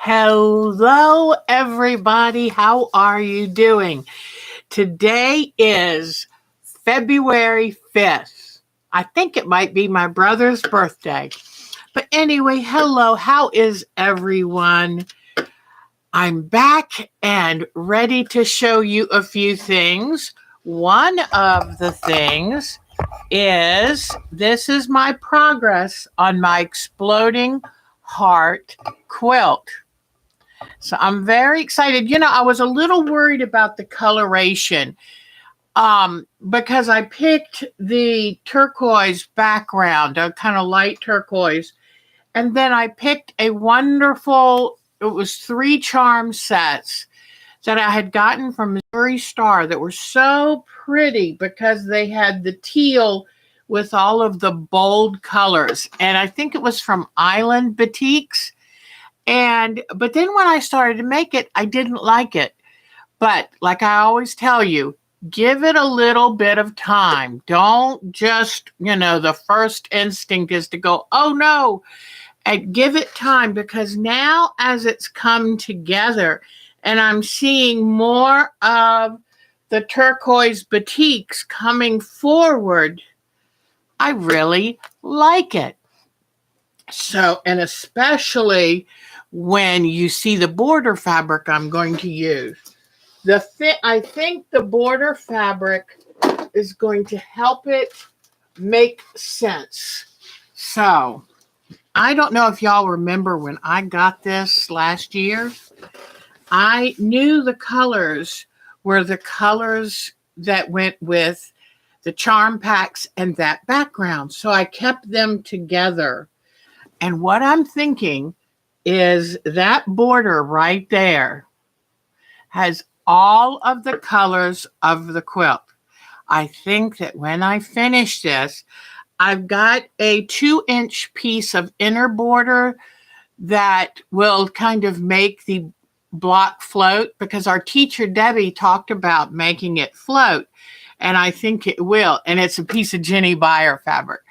Hello, everybody. How are you doing? Today is February 5th. I think it might be my brother's birthday. But anyway, hello. How is everyone? I'm back and ready to show you a few things. One of the things is this is my progress on my exploding heart quilt. So I'm very excited. I was a little worried about the coloration because I picked the turquoise background, a kind of light turquoise. And then I picked it was 3 charm sets that I had gotten from Missouri Star that were so pretty because they had the teal with all of the bold colors. And I think it was from Island Boutiques. But then when I started to make it, I didn't like it. But like I always tell you, give it a little bit of time. Don't just, the first instinct is to go, oh no, and give it time, because now as it's come together and I'm seeing more of the turquoise boutiques coming forward, I really like it. So, and especially when you see the border fabric I'm going to use. I think the border fabric is going to help it make sense. So, I don't know if y'all remember when I got this last year. I knew the colors were the colors that went with the charm packs and that background. So I kept them together. And what I'm thinking is that border right there has all of the colors of the quilt. I think that when I finish this, I've got a 2-inch piece of inner border that will kind of make the block float, because our teacher Debbie talked about making it float, and I think it will. And it's a piece of Jenny Beyer fabric.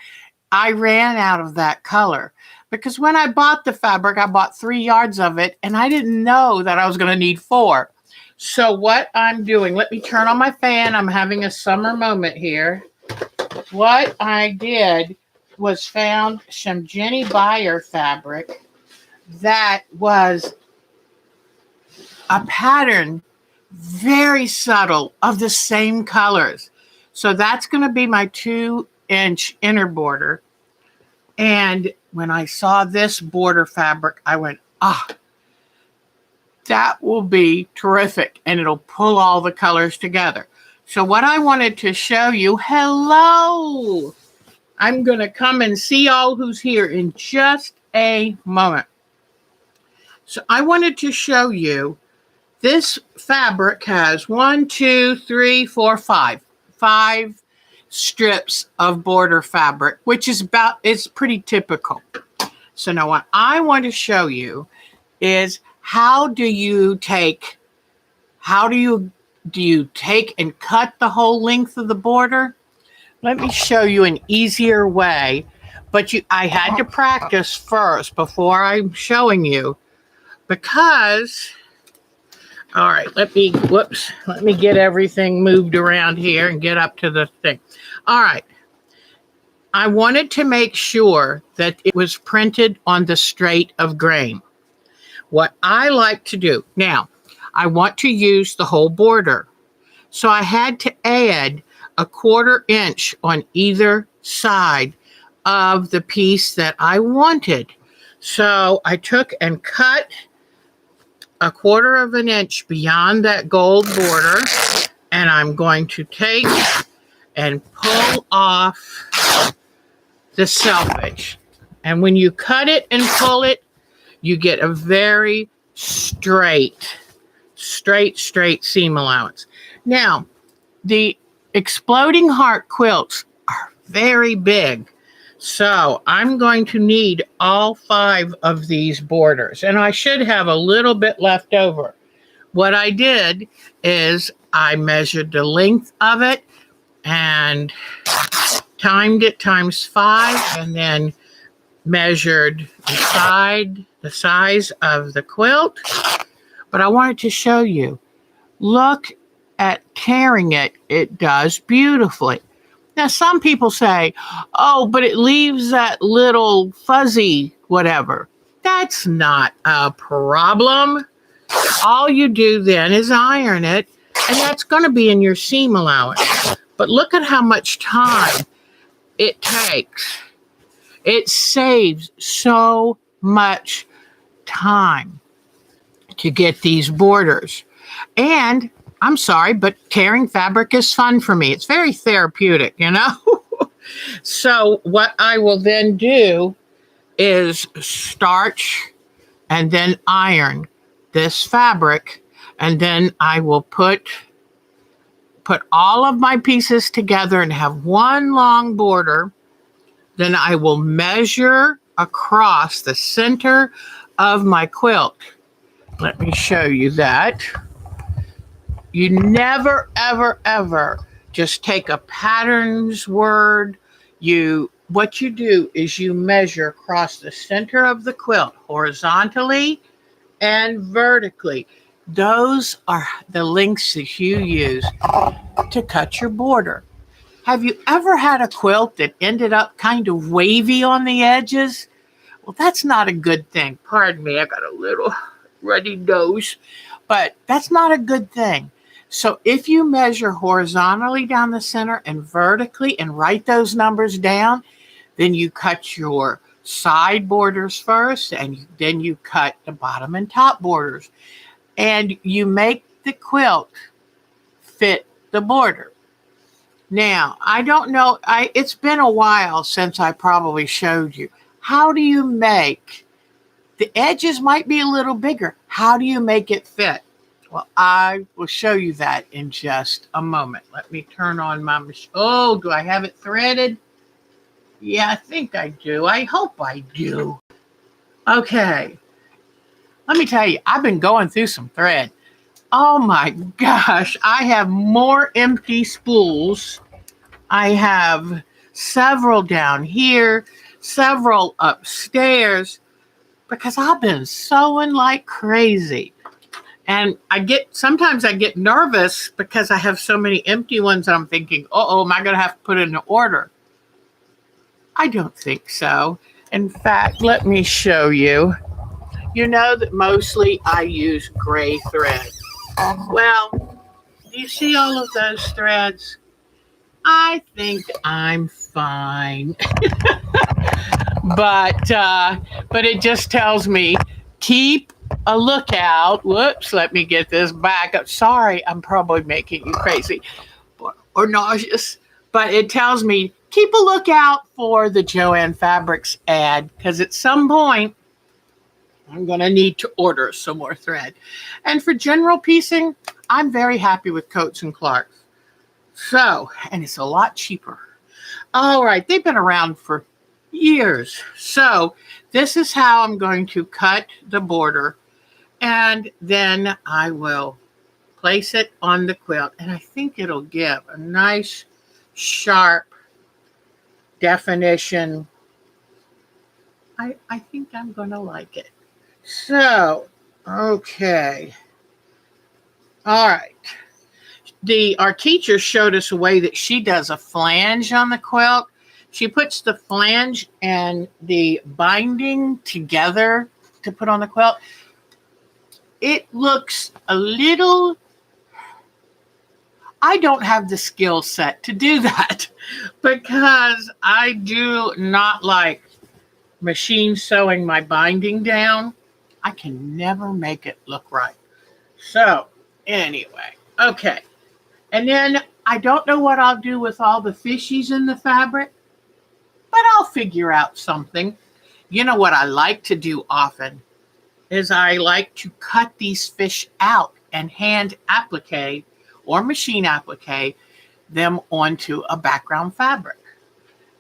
I ran out of that color because when I bought the fabric, I bought 3 yards of it, and I didn't know that I was going to need 4. So what I'm doing, let me turn on my fan. I'm having a summer moment here. What I did was found some Jenny Beyer fabric that was a pattern very subtle of the same colors. So that's going to be my 2-inch inner border. And when I saw this border fabric, I went, that will be terrific. And it'll pull all the colors together. So what I wanted to show you, hello, I'm going to come and see all who's here in just a moment. So I wanted to show you this fabric has 5 strips of border fabric, which is it's pretty typical. So now what I want to show you is how do you take and cut the whole length of the border? Let me show you an easier way, but I had to practice first before I'm showing you, because, all right, let me get everything moved around here and get up to the thing. All right. I wanted to make sure that it was printed on the straight of grain. What I like to do, now, I want to use the whole border. So I had to add a 1/4 inch on either side of the piece that I wanted. So I took and cut a 1/4 inch beyond that gold border, and I'm going to take and pull off the selvedge. And when you cut it and pull it, you get a very straight seam allowance. Now, the exploding heart quilts are very big. So I'm going to need all 5 of these borders, and I should have a little bit left over. What I did is I measured the length of it and timed it times 5, and then measured the size of the quilt, but I wanted to show you. Look at tearing it. It does beautifully. Now, some people say, oh, but it leaves that little fuzzy whatever. That's not a problem. All you do then is iron it, and that's going to be in your seam allowance. But look at how much time it takes. It saves so much time to get these borders. And I'm sorry, but tearing fabric is fun for me. It's very therapeutic, you know? So what I will then do is starch and then iron this fabric, and then I will put all of my pieces together and have one long border. Then I will measure across the center of my quilt. Let me show you that. You never, ever, ever just take a pattern's word. What you do is you measure across the center of the quilt, horizontally and vertically. Those are the lengths that you use to cut your border. Have you ever had a quilt that ended up kind of wavy on the edges? Well, that's not a good thing. Pardon me, I got a little runny nose, but that's not a good thing. So if you measure horizontally down the center and vertically and write those numbers down, then you cut your side borders first, and then you cut the bottom and top borders. And you make the quilt fit the border. Now, I don't know, it's been a while since I probably showed you. How do you make, the edges might be a little bigger. How do you make it fit? Well, I will show you that in just a moment. Let me turn on my machine. Oh, do I have it threaded? Yeah, I think I do. I hope I do. Okay. Let me tell you, I've been going through some thread. Oh my gosh, I have more empty spools. I have several down here, several upstairs, because I've been sewing like crazy. And sometimes I get nervous because I have so many empty ones and I'm thinking, uh-oh, am I going to have to put in an order? I don't think so. In fact, let me show you. You know that mostly I use gray thread. Well, do you see all of those threads? I think I'm fine. But it just tells me, keep a lookout. Whoops, let me get this back up. Sorry, I'm probably making you crazy or nauseous. But it tells me, keep a lookout for the Joann Fabrics ad, because at some point, I'm going to need to order some more thread. And for general piecing, I'm very happy with Coats and Clarks. So, and it's a lot cheaper. All right, they've been around for years. So this is how I'm going to cut the border. And then I will place it on the quilt. And I think it'll give a nice, sharp definition. I think I'm going to like it. So, okay. All right. Our teacher showed us a way that she does a flange on the quilt. She puts the flange and the binding together to put on the quilt. It looks a little, I don't have the skill set to do that because I do not like machine sewing my binding down. I can never make it look right. So anyway, okay. And then I don't know what I'll do with all the fishies in the fabric, but I'll figure out something. You know what I like to do often is I like to cut these fish out and hand applique or machine applique them onto a background fabric.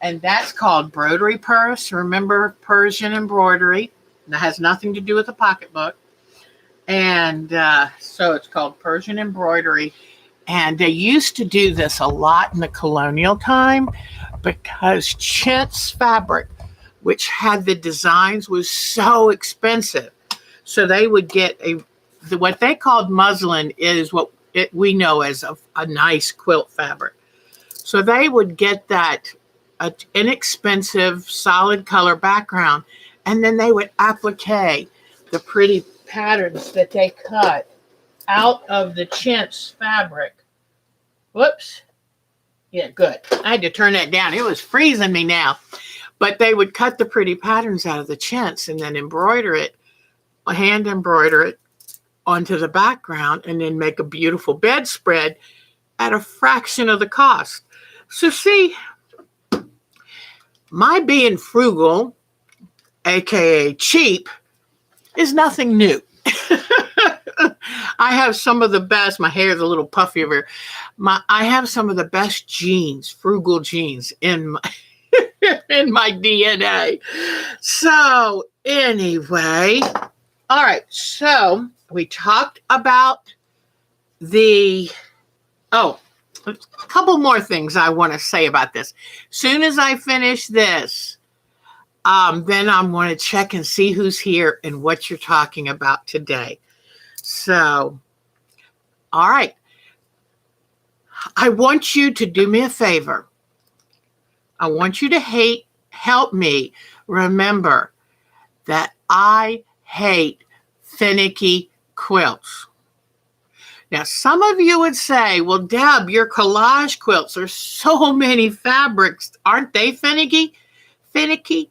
And that's called broderie purse. Remember Persian embroidery. That has nothing to do with a pocketbook. And so it's called Persian embroidery. And they used to do this a lot in the colonial time because chintz fabric which had the designs, was so expensive. So they would get what they called muslin is what we know as a nice quilt fabric. So they would get that inexpensive solid color background, and then they would applique the pretty patterns that they cut out of the chintz fabric. Whoops. Yeah, good. I had to turn that down. It was freezing me now. But they would cut the pretty patterns out of the chintz and then embroider it, hand embroider it onto the background, and then make a beautiful bedspread at a fraction of the cost. So see, my being frugal, aka cheap, is nothing new. I have some of the best, my hair is a little puffy over here. I have some of the best genes, frugal genes in my in my DNA. So anyway, all right, so we talked about a couple more things I want to say about this. Soon as I finish this, then I'm going to check and see who's here and what you're talking about today. So, all right. I want you to do me a favor. I want you to help me remember that I hate finicky quilts. Now, some of you would say, well, Deb, your collage quilts are so many fabrics. Aren't they finicky? Finicky?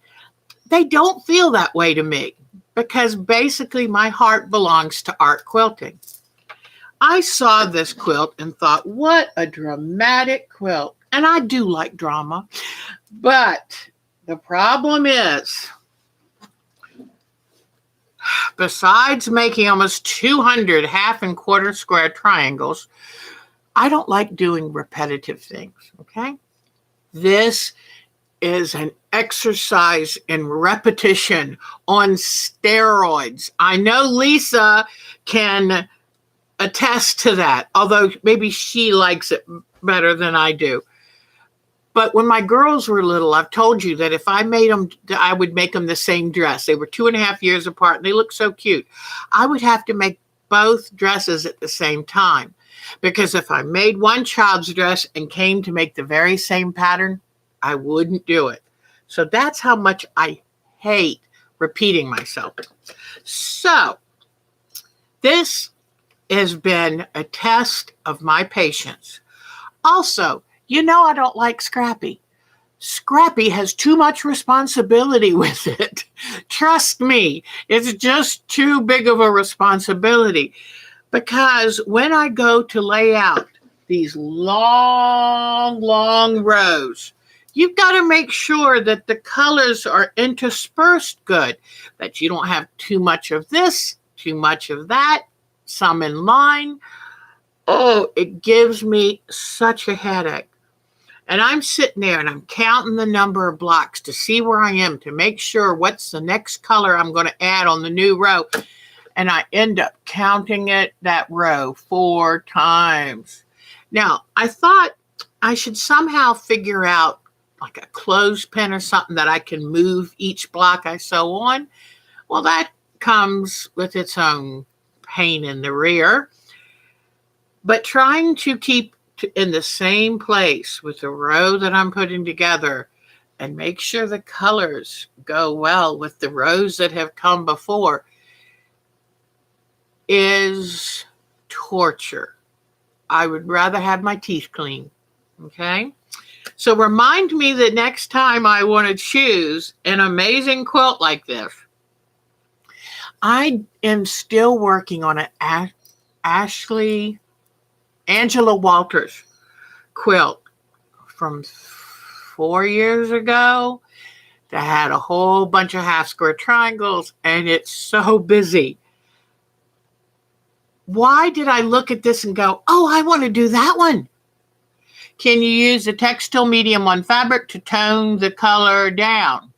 They don't feel that way to me because basically my heart belongs to art quilting. I saw this quilt and thought, what a dramatic quilt. And I do like drama. But the problem is, besides making almost 200 half and quarter square triangles, I don't like doing repetitive things, okay? This is an exercise in repetition on steroids. I know Lisa can attest to that, although maybe she likes it better than I do. But when my girls were little, I've told you that if I made them, I would make them the same dress. They were 2.5 years apart, and they looked so cute. I would have to make both dresses at the same time, because if I made one child's dress and came to make the very same pattern, I wouldn't do it. So that's how much I hate repeating myself. So this has been a test of my patience. Also, you know I don't like Scrappy. Scrappy has too much responsibility with it. Trust me, it's just too big of a responsibility. Because when I go to lay out these long, long rows, you've got to make sure that the colors are interspersed good, that you don't have too much of this, too much of that, some in line. Oh, it gives me such a headache. And I'm sitting there and I'm counting the number of blocks to see where I am, to make sure what's the next color I'm going to add on the new row. And I end up counting that row 4 times. Now, I thought I should somehow figure out like a clothespin or something that I can move each block I sew on. Well, that comes with its own pain in the rear. But trying to keep in the same place with the row that I'm putting together and make sure the colors go well with the rows that have come before is torture. I would rather have my teeth clean, okay? So remind me the next time I want to choose an amazing quilt like this. I am still working on an Angela Walters quilt from 4 years ago that had a whole bunch of half square triangles, and it's so busy. Why did I look at this and go, oh, I want to do that one? Can you use the textile medium on fabric to tone the color down?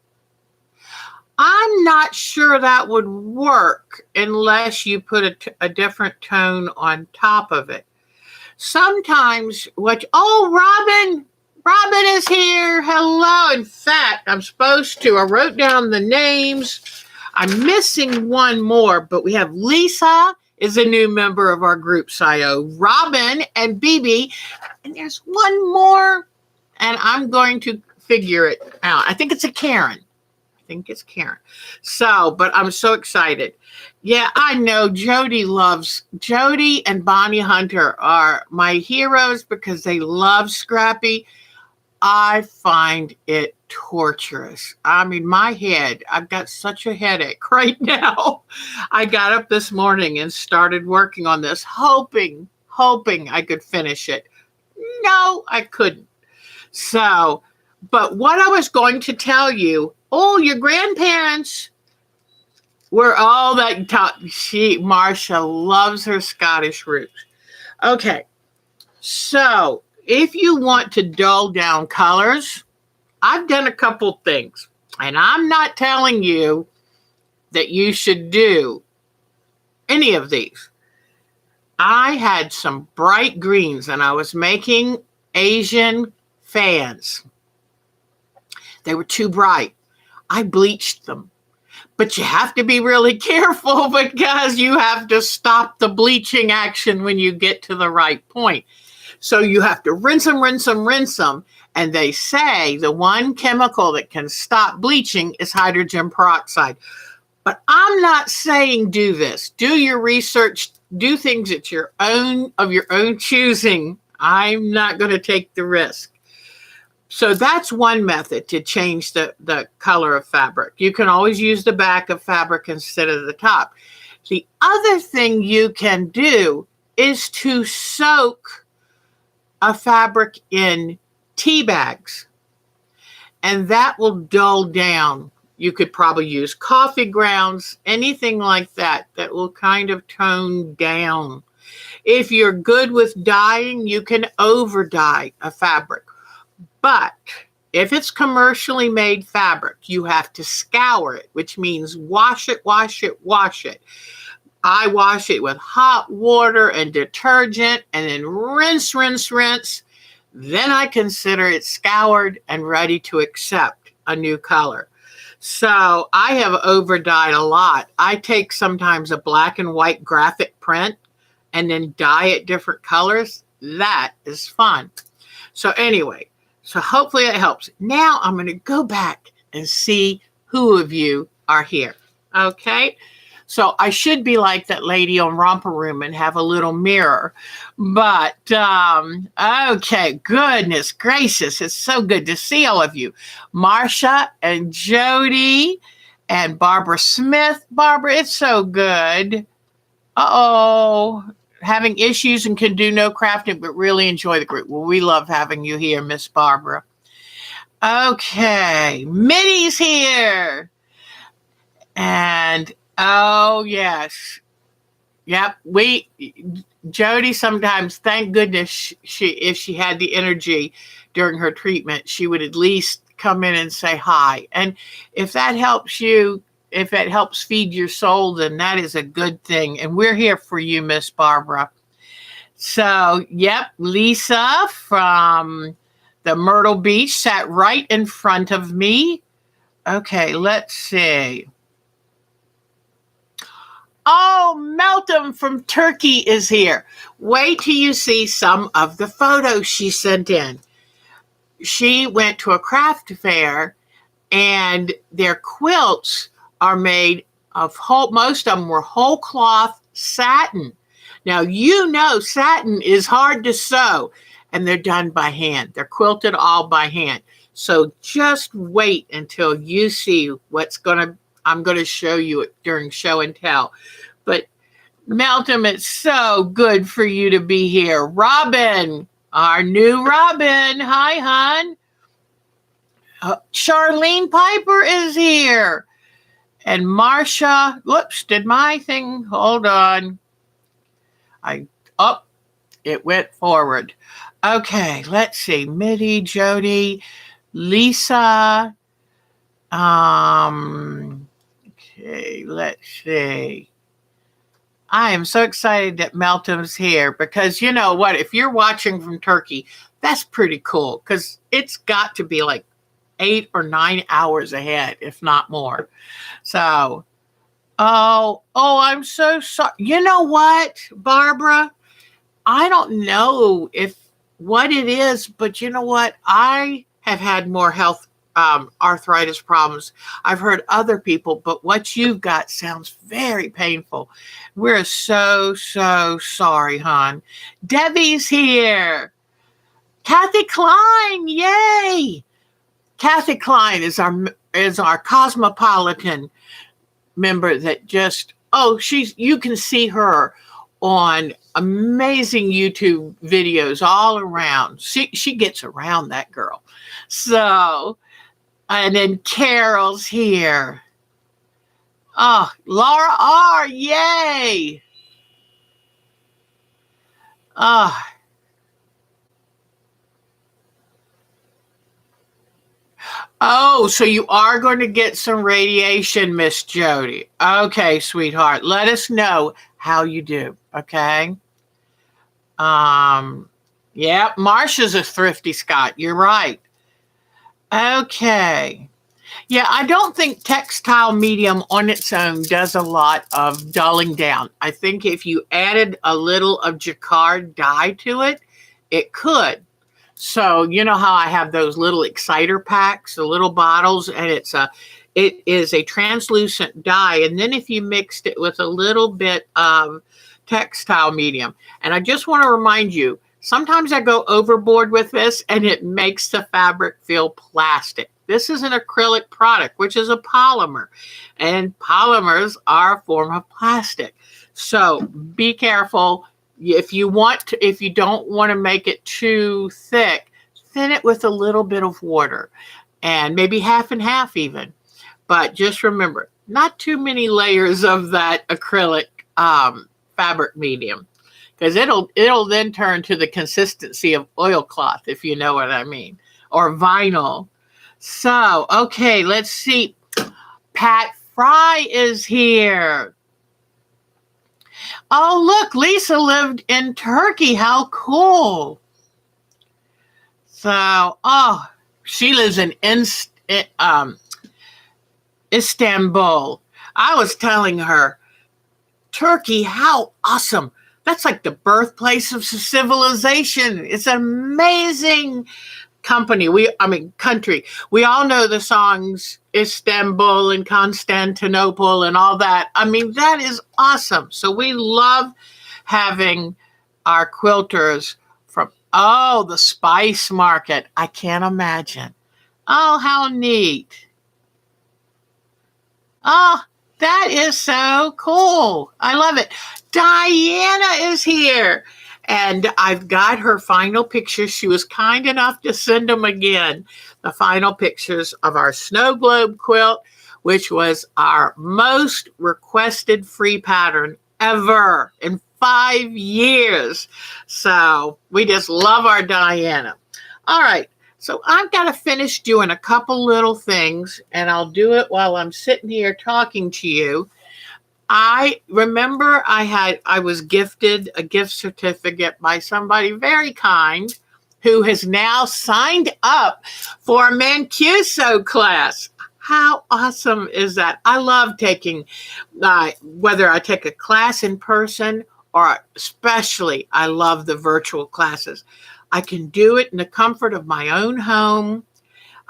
I'm not sure that would work unless you put a different tone on top of it. Sometimes Robin, Robin is here. Hello. In fact, I'm supposed to. I wrote down the names. I'm missing one more, but we have Lisa is a new member of our group, SIO. Robin and BB. And there's one more, and I'm going to figure it out. I think it's a Karen. So, but I'm so excited. Yeah, I know Jody and Bonnie Hunter are my heroes because they love Scrappy. I find it torturous. I mean, my head, I've got such a headache right now. I got up this morning and started working on this, hoping I could finish it. No, I couldn't. So, but what I was going to tell you, your grandparents were all that top. Marcia loves her Scottish roots. Okay, so if you want to dull down colors, I've done a couple things, and I'm not telling you that you should do any of these. I had some bright greens, and I was making Asian fans. They were too bright. I bleached them. But you have to be really careful because you have to stop the bleaching action when you get to the right point. So you have to rinse them. And they say the one chemical that can stop bleaching is hydrogen peroxide. But I'm not saying do this. Do your research. Do things of your own choosing. I'm not going to take the risk. So that's one method to change the color of fabric. You can always use the back of fabric instead of the top. The other thing you can do is to soak a fabric in tea bags, and that will dull down. You could probably use coffee grounds, anything like that will kind of tone down. If you're good with dyeing, you can over dye a fabric. But if it's commercially made fabric, you have to scour it, which means wash it. I wash it with hot water and detergent and then rinse. Then I consider it scoured and ready to accept a new color. So I have over dyed a lot. I take sometimes a black and white graphic print and then dye it different colors. That is fun. So anyway, so hopefully it helps. Now I'm going to go back and see who of you are here. Okay. So I should be like that lady on Romper Room and have a little mirror. But, okay, goodness gracious. It's so good to see all of you. Marcia and Jody and Barbara Smith. Barbara, it's so good. Having issues and can do no crafting, but really enjoy the group. Well, we love having you here, Miss Barbara. Okay, Minnie's here. And, oh, yes. Yep, Jody sometimes, thank goodness, if she had the energy during her treatment, she would at least come in and say hi. And if that helps you, if it helps feed your soul, then that is a good thing. And we're here for you, Miss Barbara. So, yep, Lisa from the Myrtle Beach sat right in front of me. Okay, let's see. Oh, Meltem from Turkey is here. Wait till you see some of the photos she sent in. She went to a craft fair, and their quilts are made of most of them were whole cloth satin. Now, satin is hard to sew, and they're done by hand. They're quilted all by hand. So just wait until you see I'm going to show you it during show and tell. But Meltem, it's so good for you to be here. Robin, our new Robin. Hi, hon. Charlene Piper is here. And Marcia, whoops, did my thing, hold on. It went forward. Okay, let's see. Mitty, Jody, Lisa. Okay, let's see. I am so excited that Meltem's here because you know what? If you're watching from Turkey, That's pretty cool because it's got to be like 8 or 9 hours ahead, if not more. So, I'm so sorry. You know what, Barbara? I don't know if what it is, but you know what? I have had more health arthritis problems. I've heard other people, but what you've got sounds very painful. We're so, so sorry, hon. Debbie's here. Kathy Klein, yay! Kathy Klein is our cosmopolitan member that just you can see her on amazing YouTube videos all around. She gets around, that girl. So, and then Carol's here. Oh, Laura R, yay! Oh, so you are going to get some radiation, Miss Jody. Okay, sweetheart. Let us know how you do, okay? Yeah, Marsha's a thrifty Scott. You're right. Okay. Yeah, I don't think textile medium on its own does a lot of dulling down. I think if you added a little of jacquard dye to it, it could. So you know how I have those little exciter packs, the little bottles, and it is a translucent dye. And then if you mixed it with a little bit of textile medium, and I just want to remind you, sometimes I go overboard with this and it makes the fabric feel plastic. This is an acrylic product, which is a polymer, and polymers are a form of plastic. So be careful. If you don't want to make it too thick, thin it with a little bit of water and maybe half and half even. But just remember, not too many layers of that acrylic fabric medium, because it'll then turn to the consistency of oilcloth, if you know what I mean, or vinyl. So, okay, let's see. Pat Fry is here. Oh, look, Lisa lived in Turkey. How cool. So, she lives in Istanbul. I was telling her, Turkey, how awesome. That's like the birthplace of civilization. It's an amazing country. We all know the songs Istanbul and Constantinople and all that. I mean, that is awesome. So we love having our quilters from, the spice market. I can't imagine. Oh, how neat. Oh, that is so cool. I love it. Diana is here. And I've got her final pictures. She was kind enough to send them again. The final pictures of our snow globe quilt, which was our most requested free pattern ever in 5 years. So we just love our Diana. All right. So I've got to finish doing a couple little things, and I'll do it while I'm sitting here talking to you. I remember I was gifted a gift certificate by somebody very kind who has now signed up for a Mancuso class. How awesome is that? I love taking, whether I take a class in person or especially I love the virtual classes. I can do it in the comfort of my own home.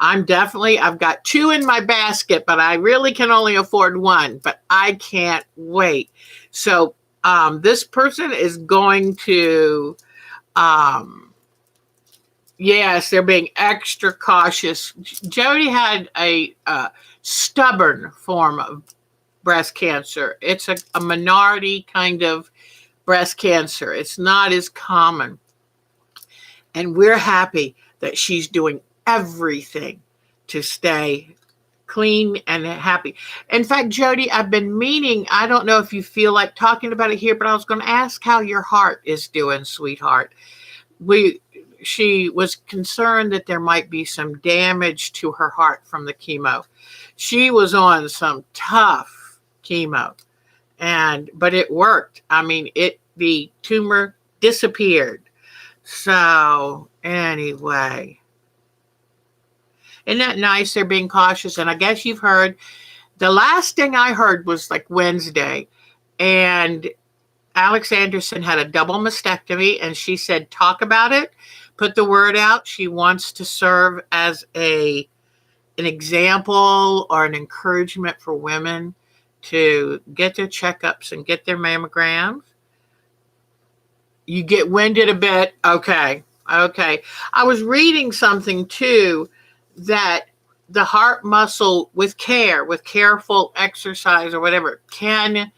I've got 2 in my basket, but I really can only afford 1, but I can't wait. So this person is going to, yes, they're being extra cautious. Jody had a stubborn form of breast cancer. It's a minority kind of breast cancer. It's not as common. And we're happy that she's doing everything to stay clean and happy. In fact, Jody, I've been meaning, I don't know if you feel like talking about it here, but I was going to ask how your heart is doing, sweetheart. She was concerned that there might be some damage to her heart from the chemo. She was on some tough chemo, but it worked. I mean, the tumor disappeared. So anyway, isn't that nice? They're being cautious. And I guess you've heard, the last thing I heard was like Wednesday. And Alex Anderson had a double mastectomy, and she said, talk about it, put the word out. She wants to serve as an example or an encouragement for women to get their checkups and get their mammograms. You get winded a bit. Okay. I was reading something too, that the heart muscle with careful exercise or whatever, can,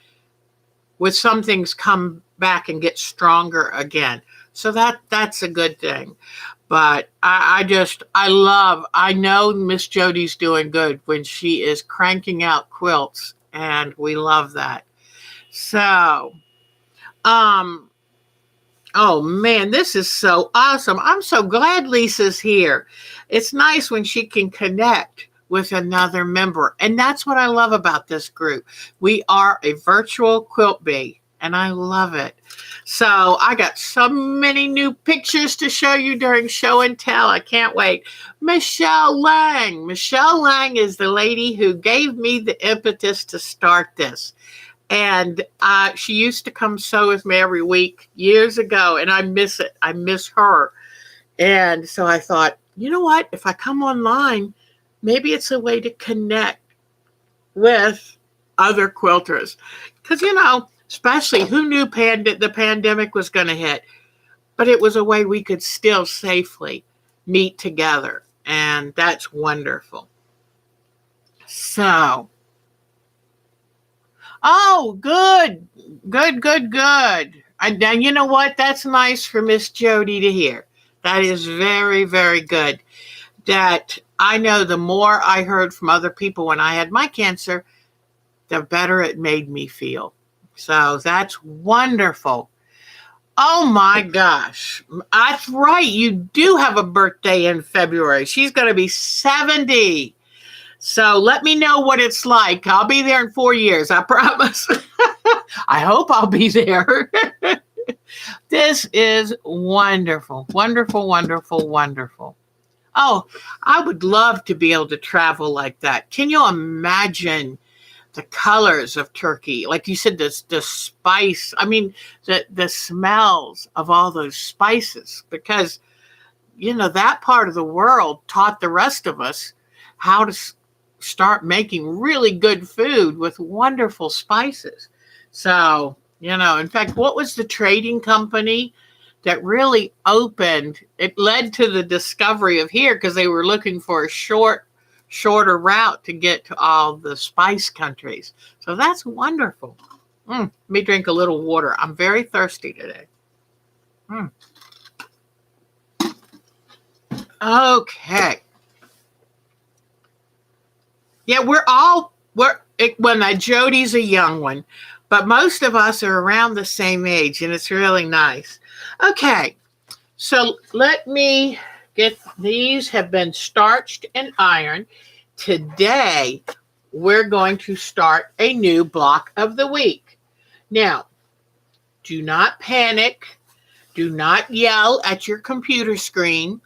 with some things, come back and get stronger again. So that's a good thing. But I know Miss Jody's doing good when she is cranking out quilts, and we love that. So, oh man, this is so awesome. I'm so glad Lisa's here. It's nice when she can connect with another member. And that's what I love about this group. We are a virtual quilt bee, and I love it. So I got so many new pictures to show you during show and tell. I can't wait. Michelle Lang. Michelle Lang is the lady who gave me the impetus to start this. And she used to come sew with me every week years ago, and I miss it. I miss her. And so I thought, you know what? If I come online, maybe it's a way to connect with other quilters. Because, especially who knew the pandemic was going to hit? But it was a way we could still safely meet together. And that's wonderful. So, oh, good. And you know what? That's nice for Miss Jody to hear. That is very, very good. That I know the more I heard from other people when I had my cancer, the better it made me feel. So that's wonderful. Oh my gosh. That's right. You do have a birthday in February. She's going to be 70. So let me know what it's like. I'll be there in 4 years, I promise. I hope I'll be there. This is wonderful, wonderful, wonderful, wonderful. Oh, I would love to be able to travel like that. Can you imagine the colors of Turkey? Like you said, the spice, the smells of all those spices, because, that part of the world taught the rest of us how to start making really good food with wonderful spices. So, in fact, what was the trading company that really opened? It led to the discovery of here, because they were looking for a shorter route to get to all the spice countries. So that's wonderful. Let me drink a little water. I'm very thirsty today. Okay. Yeah, Jody's a young one, but most of us are around the same age, and it's really nice. Okay, so let me get, these have been starched and ironed. Today, we're going to start a new block of the week. Now, do not panic. Do not yell at your computer screen.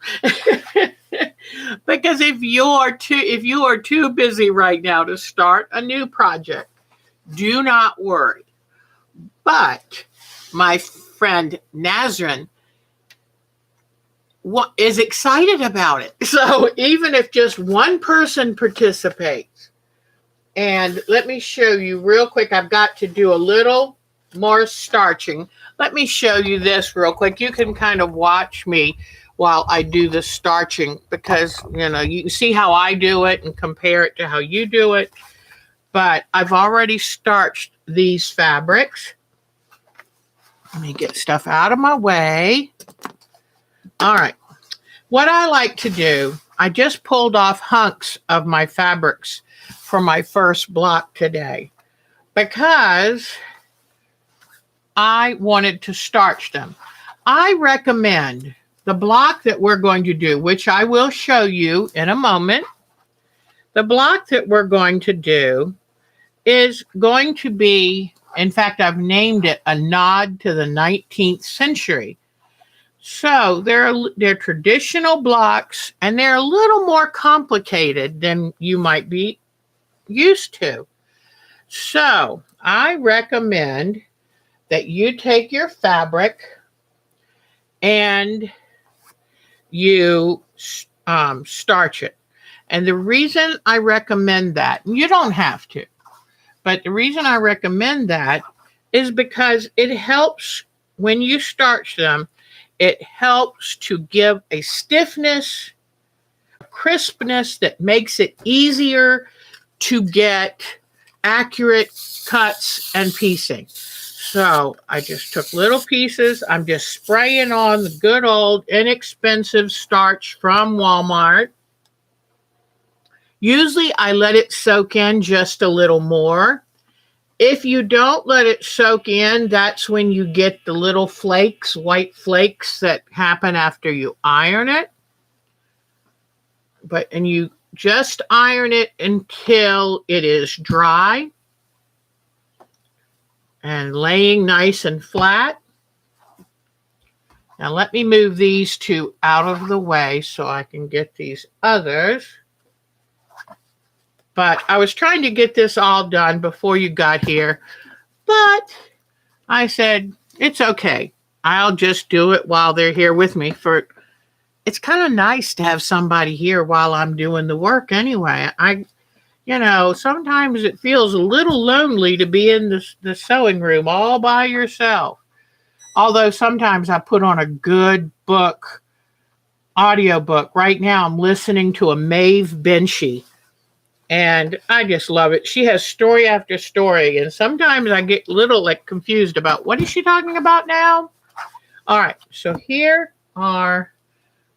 Because if you are too busy right now to start a new project, do not worry. But my friend Nazrin is excited about it. So even if just one person participates, and let me show you real quick, I've got to do a little more starching. Let me show you this real quick. You can kind of watch me while I do the starching, because, you can see how I do it and compare it to how you do it. But I've already starched these fabrics. Let me get stuff out of my way. All right. What I like to do, I just pulled off hunks of my fabrics for my first block today, because I wanted to starch them. I recommend the block that we're going to do, which I will show you in a moment. The block that we're going to do is going to be, in fact, I've named it A Nod to the 19th Century. So they're traditional blocks, and they're a little more complicated than you might be used to. So I recommend that you take your fabric and you starch it. And the reason I recommend that, you don't have to, but the reason I recommend that is because it helps when you starch them, it helps to give a stiffness, a crispness that makes it easier to get accurate cuts and piecing. So I just took little pieces. I'm just spraying on the good old inexpensive starch from Walmart. Usually I let it soak in just a little more. If you don't let it soak in, that's when you get the little flakes, white flakes that happen after you iron it. And you just iron it until it is dry and laying nice and flat. Now let me move these two out of the way so I can get these others. But I was trying to get this all done before you got here, but I said, it's okay. I'll just do it while they're here with me. It's kind of nice to have somebody here while I'm doing the work anyway. Sometimes it feels a little lonely to be in the sewing room all by yourself. Although sometimes I put on a good book, audiobook. Right now I'm listening to a Maeve Binchy, and I just love it. She has story after story, and sometimes I get a little confused about what is she talking about now? All right, so here are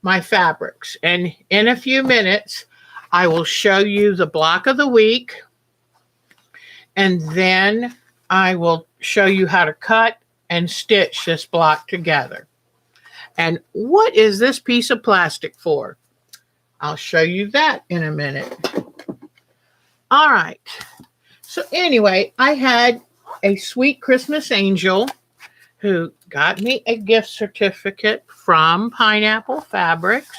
my fabrics, and in a few minutes I will show you the block of the week, and then I will show you how to cut and stitch this block together. And what is this piece of plastic for? I'll show you that in a minute. All right. So anyway, I had a sweet Christmas angel who got me a gift certificate from Pineapple Fabrics.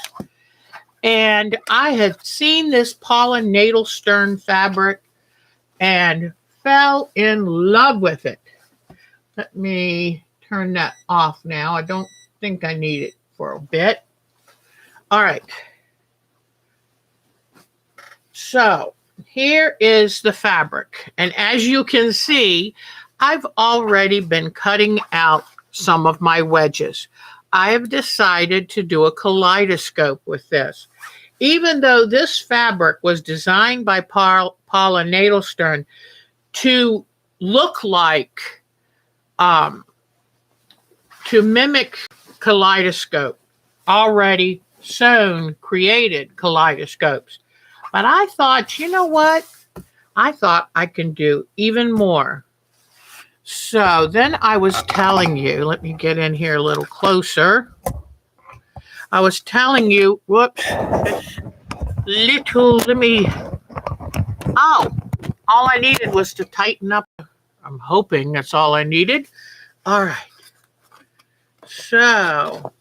And I had seen this Paula Nadelstern fabric and fell in love with it. Let me turn that off now. I don't think I need it for a bit. All right. So here is the fabric. And as you can see, I've already been cutting out some of my wedges. I have decided to do a kaleidoscope with this. Even though this fabric was designed by Paula Nadelstern to look like, to mimic kaleidoscope, already sewn, created kaleidoscopes. But I thought, you know what? I thought I can do even more. So then I was telling you, let me get in here a little closer. I was telling you, whoops, all I needed was to tighten up. I'm hoping that's all I needed. All right. So,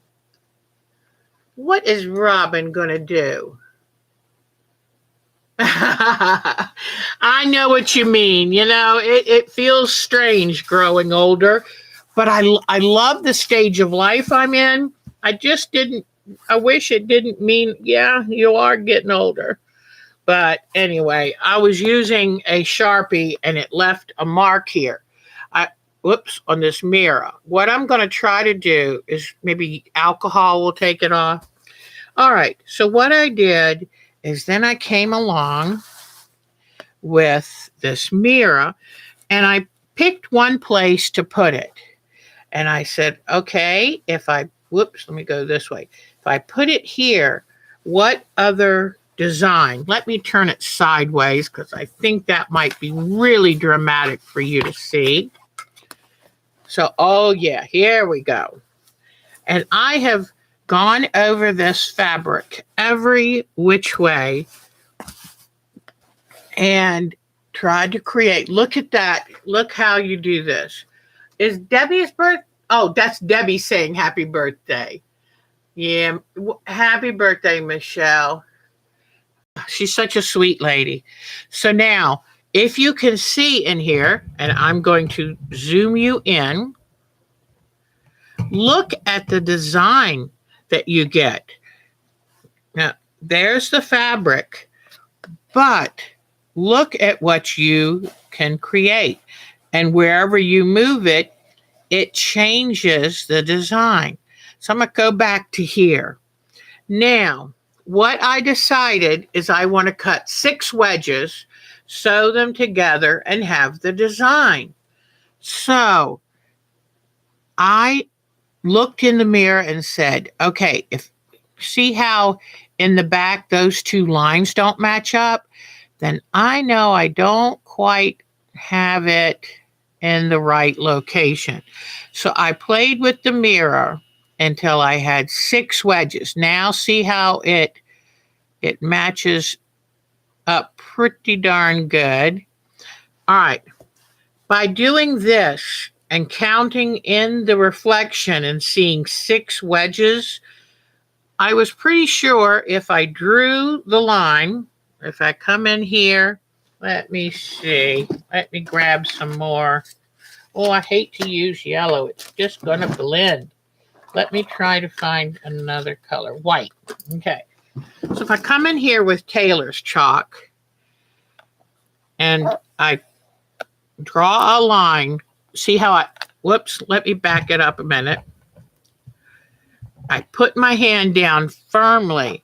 what is Robin going to do? I know what you mean. It feels strange growing older, but I love the stage of life I'm in. I wish it didn't mean, yeah, you are getting older. But anyway, I was using a Sharpie and it left a mark here. On this mirror. What I'm going to try to do is maybe alcohol will take it off. All right. So what I did is then I came along with this mirror and I picked one place to put it. And I said, okay, let me go this way. If I put it here, what other design? Let me turn it sideways because I think that might be really dramatic for you to see. So, oh yeah, here we go. And I have gone over this fabric every which way and tried to create. Look at that. Look how you do this. Is Debbie's birthday? Oh, that's Debbie saying happy birthday. Yeah. Happy birthday, Michelle. She's such a sweet lady. So now, if you can see in here, and I'm going to zoom you in, look at the design that you get. Now, there's the fabric, but look at what you can create. And wherever you move it, it changes the design. So I'm going to go back to here. Now, what I decided is I want to cut 6 wedges, sew them together, and have the design. So I looked in the mirror and said, okay, see how in the back those 2 lines don't match up? Then I know I don't quite have it in the right location. So I played with the mirror until I had 6 wedges. Now see how it matches up pretty darn good. All right. By doing this and counting in the reflection and seeing 6 wedges, I was pretty sure if I drew the line, if I come in here, let me see. Let me grab some more. Oh, I hate to use yellow. It's just going to blend. Let me try to find another color. White. Okay. So if I come in here with Taylor's chalk and I draw a line, see how whoops, let me back it up a minute. I put my hand down firmly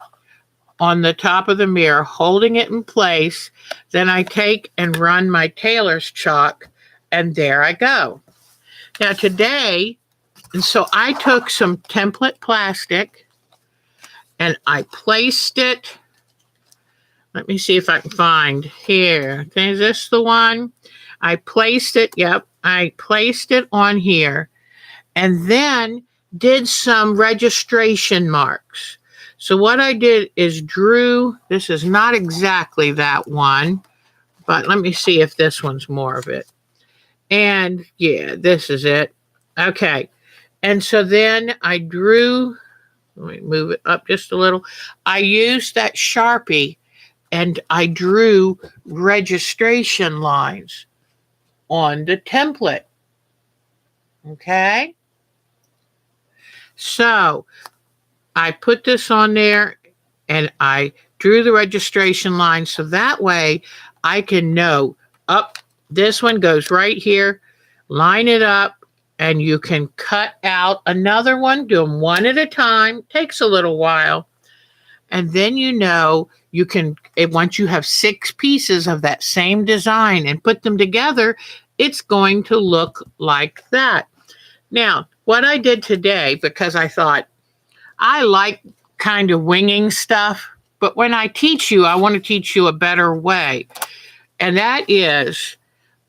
on the top of the mirror, holding it in place. Then I take and run my Taylor's chalk, and there I go. Now today, and so I took some template plastic and I placed it. Let me see if I can find here. Is this the one? I placed it. Yep. I placed it on here and then did some registration marks. So what I did is drew, this is not exactly that one, but let me see if this one's more of it. And yeah, this is it. Okay. And so then I drew, let me move it up just a little. I used that Sharpie and I drew registration lines on the template. Okay. So I put this on there and I drew the registration line so that way I can know up. This one goes right here, line it up, and you can cut out another one, do them one at a time, takes a little while. And then you know you can, once you have 6 pieces of that same design and put them together, it's going to look like that. Now, what I did today, because I thought I like kind of winging stuff, but when I teach you, I want to teach you a better way. And that is,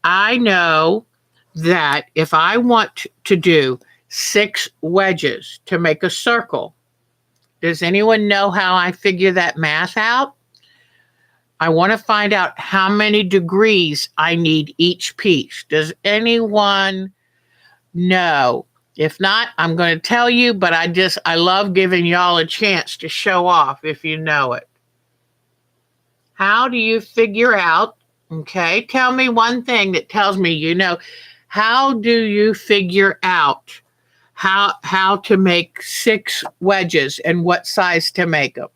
I know that if I want to do 6 wedges to make a circle, does anyone know how I figure that math out? I want to find out how many degrees I need each piece. Does anyone know? If not, I'm going to tell you, but I love giving y'all a chance to show off if you know it. How do you figure out? Okay, tell me one thing that tells me you know. How do you figure out how to make 6 wedges and what size to make them?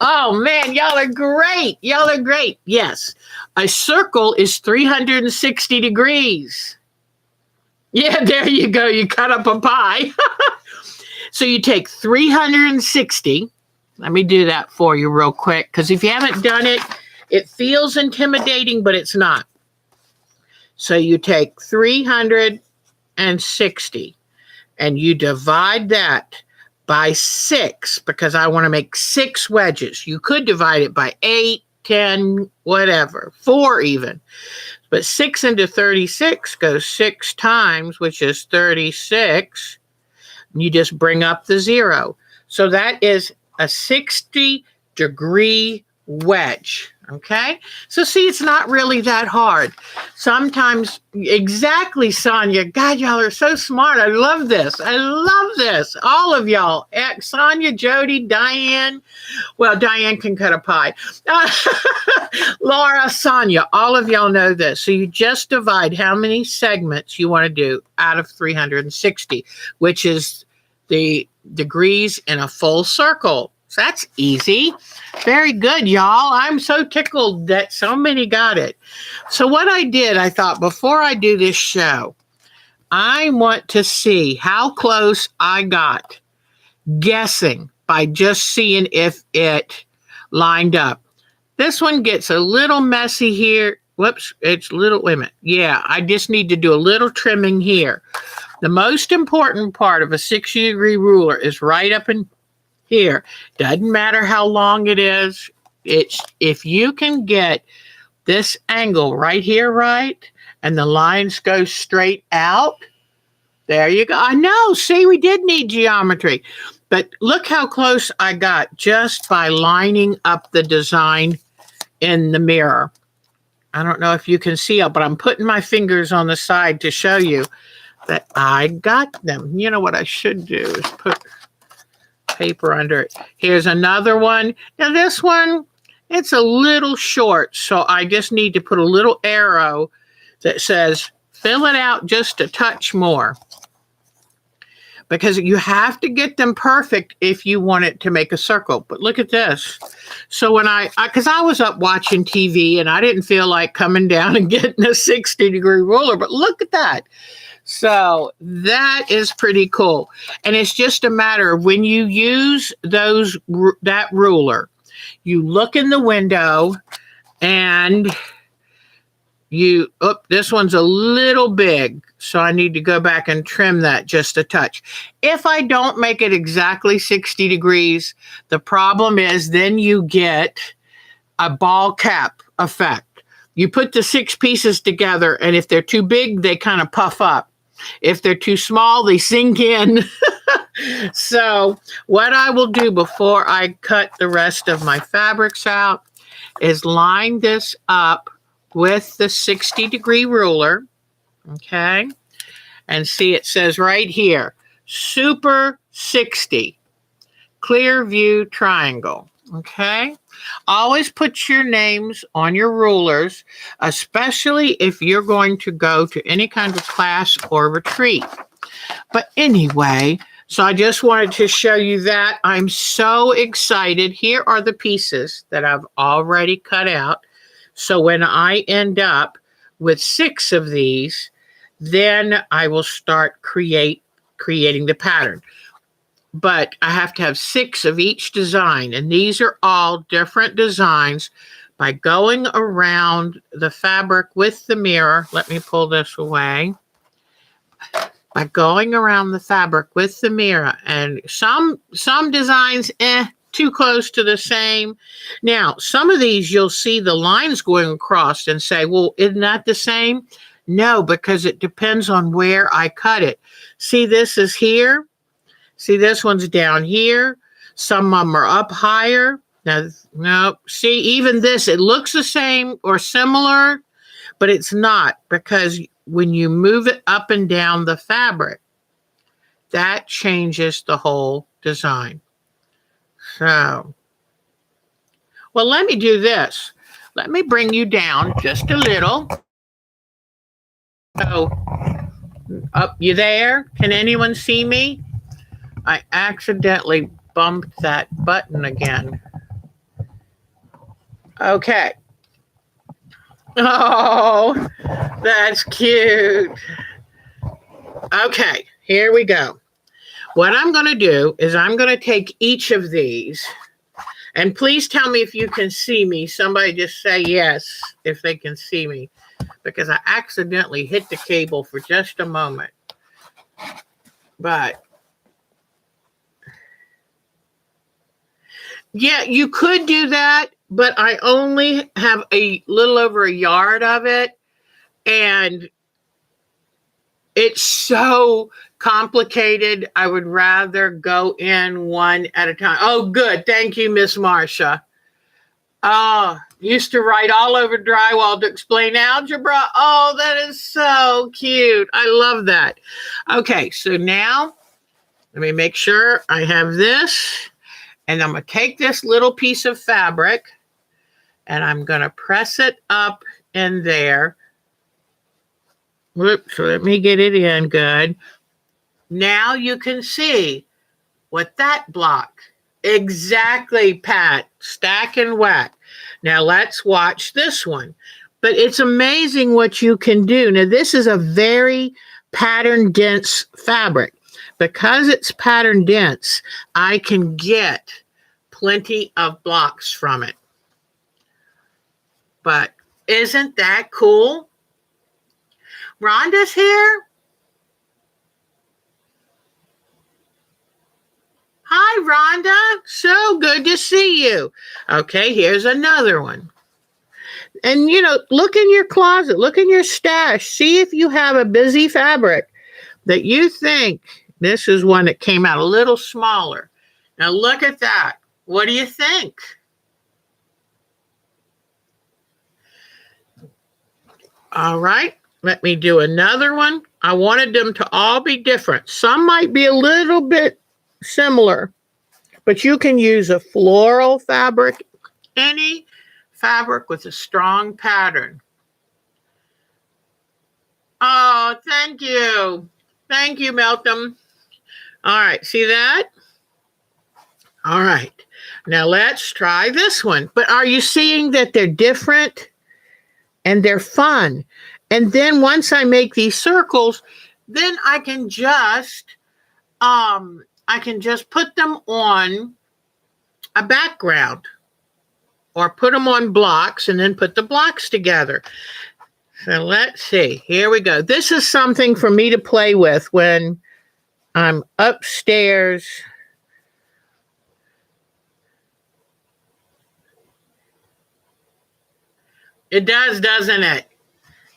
Oh man, y'all are great. Y'all are great. Yes, a circle is 360 degrees. Yeah, there you go. You cut up a pie. So you take 360. Let me do that for you real quick, because if you haven't done it, it feels intimidating, but it's not. So you take 360 and you divide that by 6, because I want to make 6 wedges. You could divide it by 8, 10, whatever, 4 even. But 6 into 36 goes 6 times, which is 36. You just bring up the 0. So that is a 60-degree wedge. Okay, so see, it's not really that hard. Sometimes, exactly, Sonia. God, y'all are so smart. I love this. I love this. All of y'all. Sonia, Jody, Diane. Well, Diane can cut a pie. Laura, Sonia, all of y'all know this. So you just divide how many segments you want to do out of 360, which is the degrees in a full circle. So that's easy. Very good, y'all. I'm so tickled that so many got it. So what I did, I thought before I do this show, I want to see how close I got guessing by just seeing if it lined up. This one gets a little messy here. Whoops, it's a little, wait a minute. Yeah, I just need to do a little trimming here. The most important part of a 60-degree ruler is right up in here. Doesn't matter how long it is. It's if you can get this angle right here right, and the lines go straight out, there you go. I know, see, we did need geometry. But look how close I got just by lining up the design in the mirror. I don't know if you can see it, but I'm putting my fingers on the side to show you that I got them. You know what I should do is put paper under it. Here's another one. Now this one, it's a little short, so I just need to put a little arrow that says fill it out just a touch more, because you have to get them perfect if you want it to make a circle. But look at this. So when because I was up watching TV and I didn't feel like coming down and getting a 60-degree ruler, but look at that. So that is pretty cool. And it's just a matter of when you use that ruler, you look in the window and this one's a little big, so I need to go back and trim that just a touch. If I don't make it exactly 60 degrees, the problem is then you get a ball cap effect. You put the 6 pieces together, and if they're too big, they kind of puff up. If they're too small, they sink in. So what I will do before I cut the rest of my fabrics out is line this up with the 60-degree ruler, okay? And see, it says right here, Super 60, clear view triangle, okay? Always put your names on your rulers, especially if you're going to go to any kind of class or retreat. But anyway, so I just wanted to show you that. I'm so excited. Here are the pieces that I've already cut out. So when I end up with 6 of these, then I will start creating the pattern. But I have to have 6 of each design, and these are all different designs. By going around the fabric with the mirror, let me pull this away. By going around the fabric with the mirror, and some designs, too close to the same. Now, some of these you'll see the lines going across and say, well, isn't that the same? No, because it depends on where I cut it. See, this is here. See, this one's down here. Some of them are up higher. Now, no, see, even this, it looks the same or similar, but it's not, because when you move it up and down the fabric, that changes the whole design. So, well, let me do this. Let me bring you down just a little. So, up, you there? Can anyone see me? I accidentally bumped that button again. Okay. Oh, that's cute. Okay, here we go. What I'm going to do is I'm going to take each of these, and please tell me if you can see me. Somebody just say yes if they can see me, because I accidentally hit the cable for just a moment. But yeah, you could do that, but I only have a little over a yard of it, and it's so complicated. I would rather go in one at a time. Oh, good. Thank you, Miss Marcia. Oh, used to write all over drywall to explain algebra. Oh, that is so cute. I love that. Okay, so now let me make sure I have this. And I'm going to take this little piece of fabric and I'm going to press it up in there. Whoops, let me get it in good. Now you can see what that block. Exactly, Pat. Stack and whack. Now let's watch this one. But it's amazing what you can do. Now this is a very pattern dense fabric. Because it's pattern dense, I can get plenty of blocks from it. But isn't that cool? Rhonda's here. Hi, Rhonda. So good to see you. Okay, here's another one. And, you know, look in your closet, look in your stash. See if you have a busy fabric that you think, this is one that came out a little smaller. Now look at that. What do you think? All right, let me do another one. I wanted them to all be different. Some might be a little bit similar, but you can use a floral fabric, any fabric with a strong pattern. Oh, thank you. Thank you, Malcolm. All right, see that? All right, now let's try this one. But are you seeing that they're different and they're fun? And then once I make these circles, then I can just put them on a background or put them on blocks and then put the blocks together. So let's see. Here we go. This is something for me to play with when I'm upstairs. It does, doesn't it?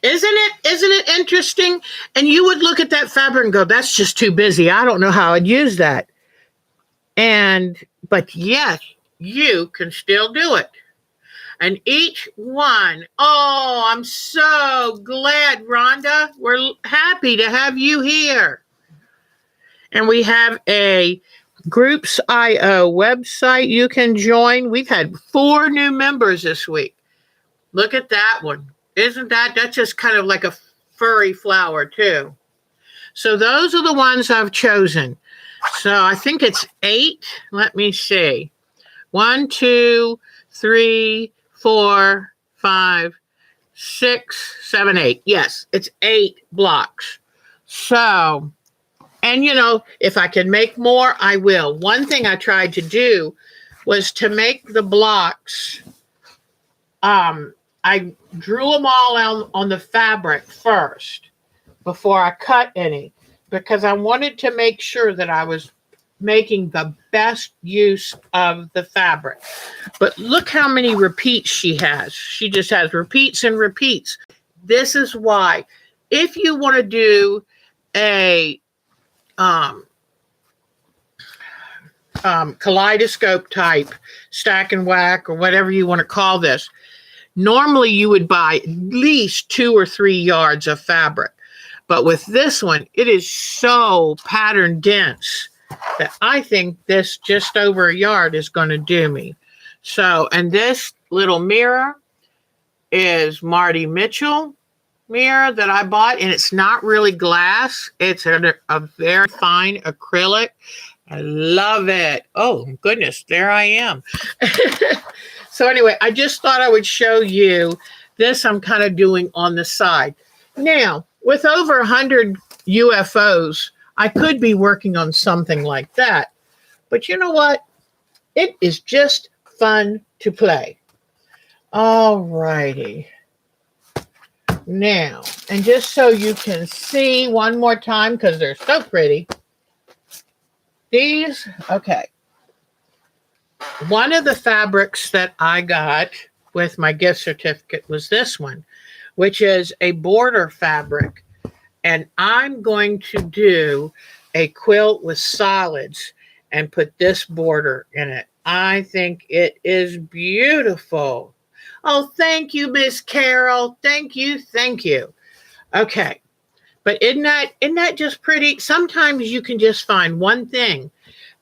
Isn't it interesting? And you would look at that fabric and go, that's just too busy. I don't know how I'd use that. But yes, you can still do it. And each one, oh, I'm so glad, Rhonda. We're happy to have you here. And we have a Groups.io website you can join. We've had 4 new members this week. Look at that one. Isn't that's just kind of like a furry flower too. So those are the ones I've chosen. So I think it's 8. Let me see. 1, 2, 3, 4, 5, 6, 7, 8. Yes, it's 8 blocks. So, and you know, if I can make more, I will. One thing I tried to do was to make the blocks, I drew them all on the fabric first before I cut any, because I wanted to make sure that I was making the best use of the fabric. But look how many repeats she has. She just has repeats and repeats. This is why, if you want to do a kaleidoscope type stack and whack or whatever you want to call this, normally you would buy at least 2 or 3 yards of fabric. But with this one, it is so pattern dense that I think this just over a yard is going to do me. So, and this little mirror is Marty Mitchell mirror that I bought, and it's not really glass. It's a very fine acrylic. I love it. Oh, goodness, there I am. So anyway, I just thought I would show you this. I'm kind of doing on the side. Now, with over 100 UFOs, I could be working on something like that. But you know what? It is just fun to play. All righty. Now, and just so you can see one more time, because they're so pretty. These, okay. One of the fabrics that I got with my gift certificate was this one, which is a border fabric. And I'm going to do a quilt with solids and put this border in it. I think it is beautiful. Oh, thank you, Miss Carol. Thank you, thank you. Okay. But isn't that just pretty? Sometimes you can just find one thing.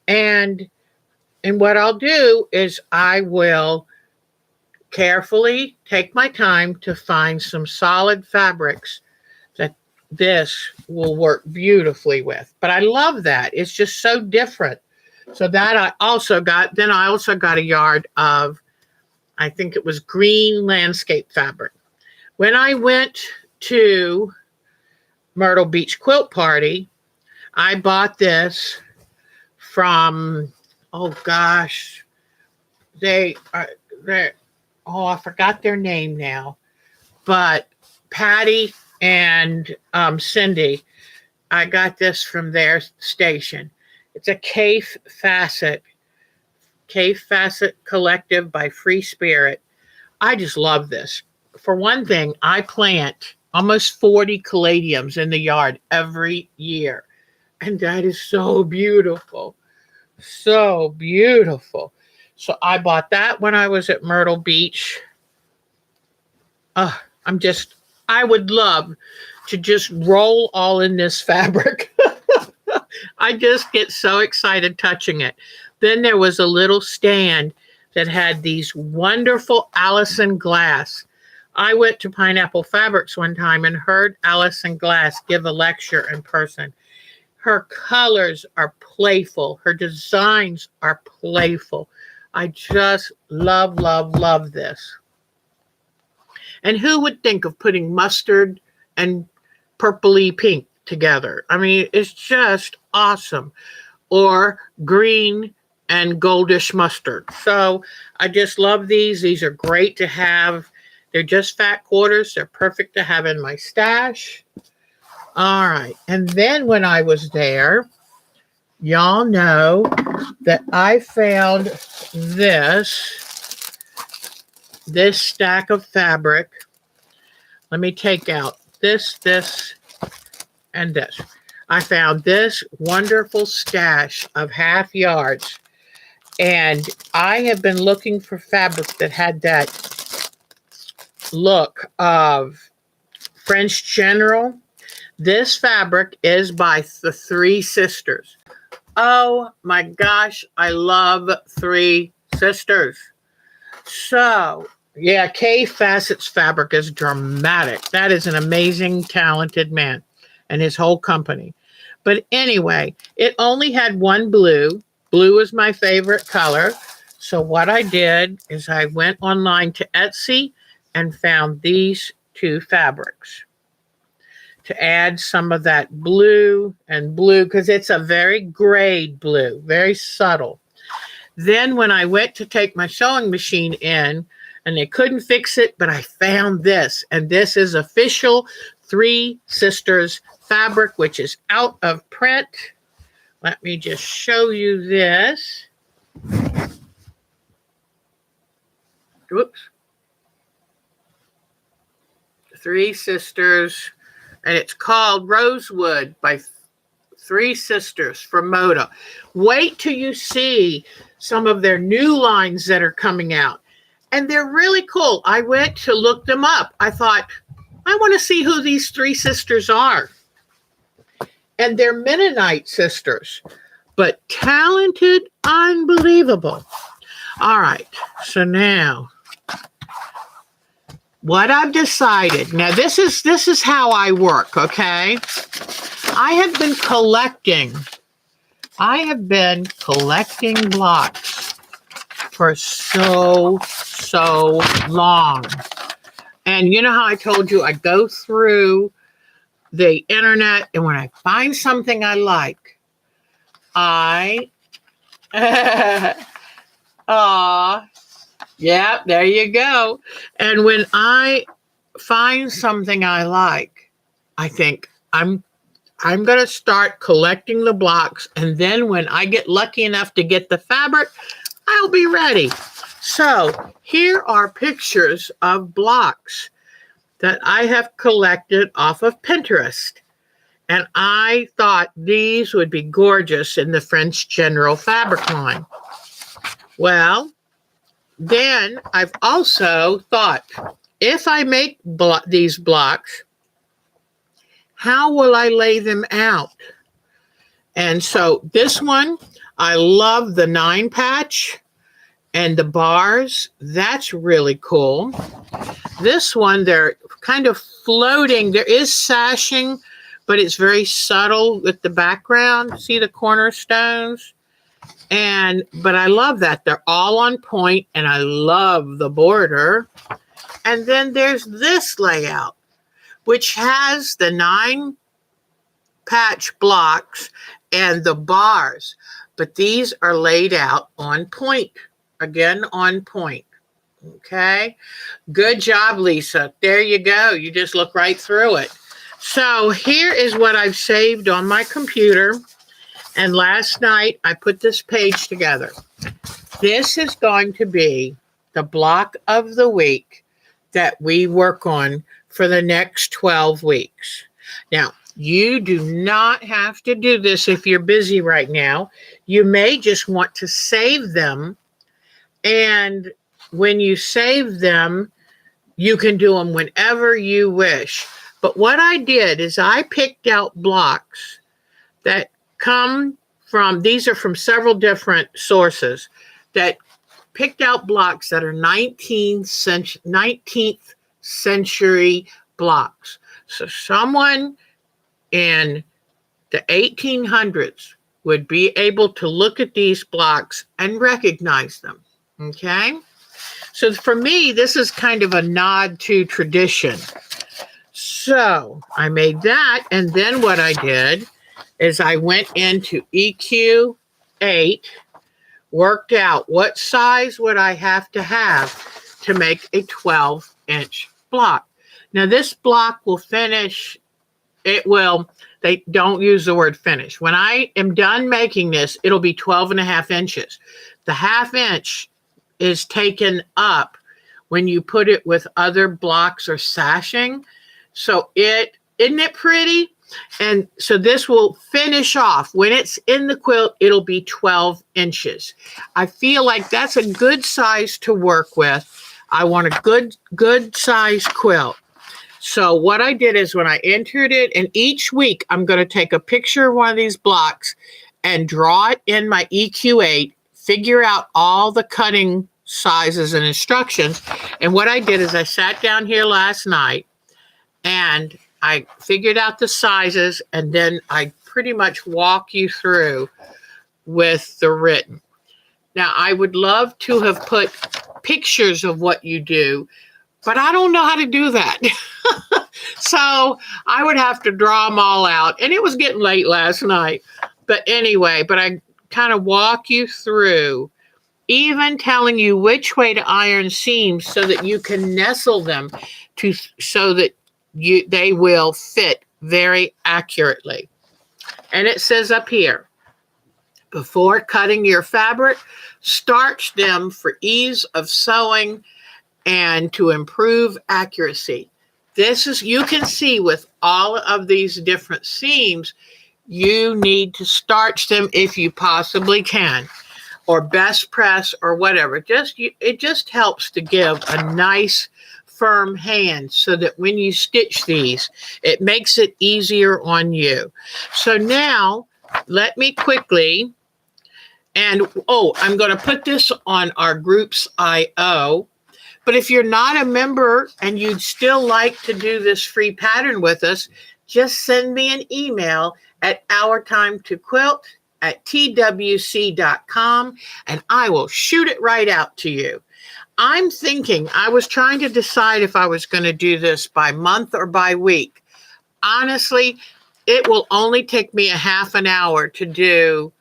And what I'll do is I will carefully take my time to find some solid fabrics that this will work beautifully with. But I love that. It's just so different. So that I also got, then I also got a yard of, I think it was green landscape fabric. When I went to Myrtle Beach Quilt Party, I bought this from, oh gosh, they are, they're, oh, I forgot their name now, but Patty and Cindy, I got this from their station. It's a Cave Facet Collective by Free Spirit. I just love this. For one thing, I plant almost 40 caladiums in the yard every year. And that is so beautiful. So beautiful. So I bought that when I was at Myrtle Beach. I would love to just roll all in this fabric. I just get so excited touching it. Then there was a little stand that had these wonderful Allison Glass. I went to Pineapple Fabrics one time and heard Allison Glass give a lecture in person. Her colors are playful. Her designs are playful. I just love, love, love this. And who would think of putting mustard and purpley pink together? I mean, it's just awesome. Or green and goldish mustard. So I just love these. These are great to have. They're just fat quarters. They're perfect to have in my stash. All right. And then when I was there, y'all know that I found this stack of fabric. Let me take out this, and this. I found this wonderful stash of half yards. And I have been looking for fabric that had that look of French General. This fabric is by the Three Sisters. Oh my gosh, I love Three Sisters. So, yeah, Kay Facet's fabric is dramatic. That is an amazing, talented man and his whole company. But anyway, it only had one blue. Blue is my favorite color. So what I did is I went online to Etsy and found these two fabrics to add some of that blue and blue, because it's a very grayed blue, very subtle. Then when I went to take my sewing machine in, and they couldn't fix it, but I found this, and this is official Three Sisters fabric, which is out of print. Let me just show you this. Whoops. Three Sisters, and it's called Rosewood by Three Sisters from Moda. Wait till you see some of their new lines that are coming out. And they're really cool. I went to look them up. I thought, I want to see who these Three Sisters are. And they're Mennonite sisters, but talented, unbelievable. All right, so now what I've decided, now this is how I work, okay? I have been collecting blocks for so long. And you know how I told you I go through the internet, and when I find something I like, yeah, there you go. And when I find something I like, I think I'm going to start collecting the blocks, and then when I get lucky enough to get the fabric, I'll be ready. So here are pictures of blocks that I have collected off of Pinterest. And I thought these would be gorgeous in the French General fabric line. Well, then I've also thought, if I make these blocks, how will I lay them out? And so this one, I love the 9 patch and the bars. That's really cool. This one, they're kind of floating. There is sashing, but it's very subtle with the background. See the cornerstones? But I love that. They're all on point, and I love the border. And then there's this layout, which has the 9 patch blocks and the bars, but these are laid out on point. Again, on point. Okay. Good job, Lisa. There you go. You just look right through it. So here is what I've saved on my computer. And last night I put this page together. This is going to be the block of the week that we work on for the next 12 weeks. Now, you do not have to do this if you're busy right now. You may just want to save them. And when you save them, you can do them whenever you wish. But what I did is I picked out blocks that come from, these are from several different sources, that picked out blocks that are 19th century blocks. So someone in the 1800s would be able to look at these blocks and recognize them. Okay? So for me, this is kind of a nod to tradition. So I made that, and then what I did is I went into EQ8, worked out what size would I have to make a 12-inch block. Now this block will finish, they don't use the word finish. When I am done making this, it'll be 12.5 inches. The 1/2 inch is taken up when you put it with other blocks or sashing. So isn't it pretty? And so this will finish off. When it's in the quilt, it'll be 12 inches. I feel like that's a good size to work with. I want a good size quilt. So what I did is when I entered it, and each week I'm going to take a picture of one of these blocks and draw it in my EQ8, figure out all the cutting sizes and instructions. And what I did is I sat down here last night and I figured out the sizes, and then I pretty much walk you through with the written. Now, I would love to have put pictures of what you do, but I don't know how to do that. So I would have to draw them all out, and it was getting late last night. But anyway, I kind of walk you through, even telling you which way to iron seams so that you can nestle them so that they will fit very accurately. And it says up here, before cutting your fabric, starch them for ease of sewing and to improve accuracy. This is, you can see with all of these different seams, you need to starch them if you possibly can, or best press or whatever. It just helps to give a nice firm hand so that when you stitch these, it makes it easier on you. So now let me quickly, and I'm going to put this on our group's IO. But if you're not a member and you'd still like to do this free pattern with us, just send me an email at OurTimeToQuilt@twc.com, and I will shoot it right out to you. I'm thinking, I was trying to decide if I was going to do this by month or by week. Honestly, it will only take me a half an hour to do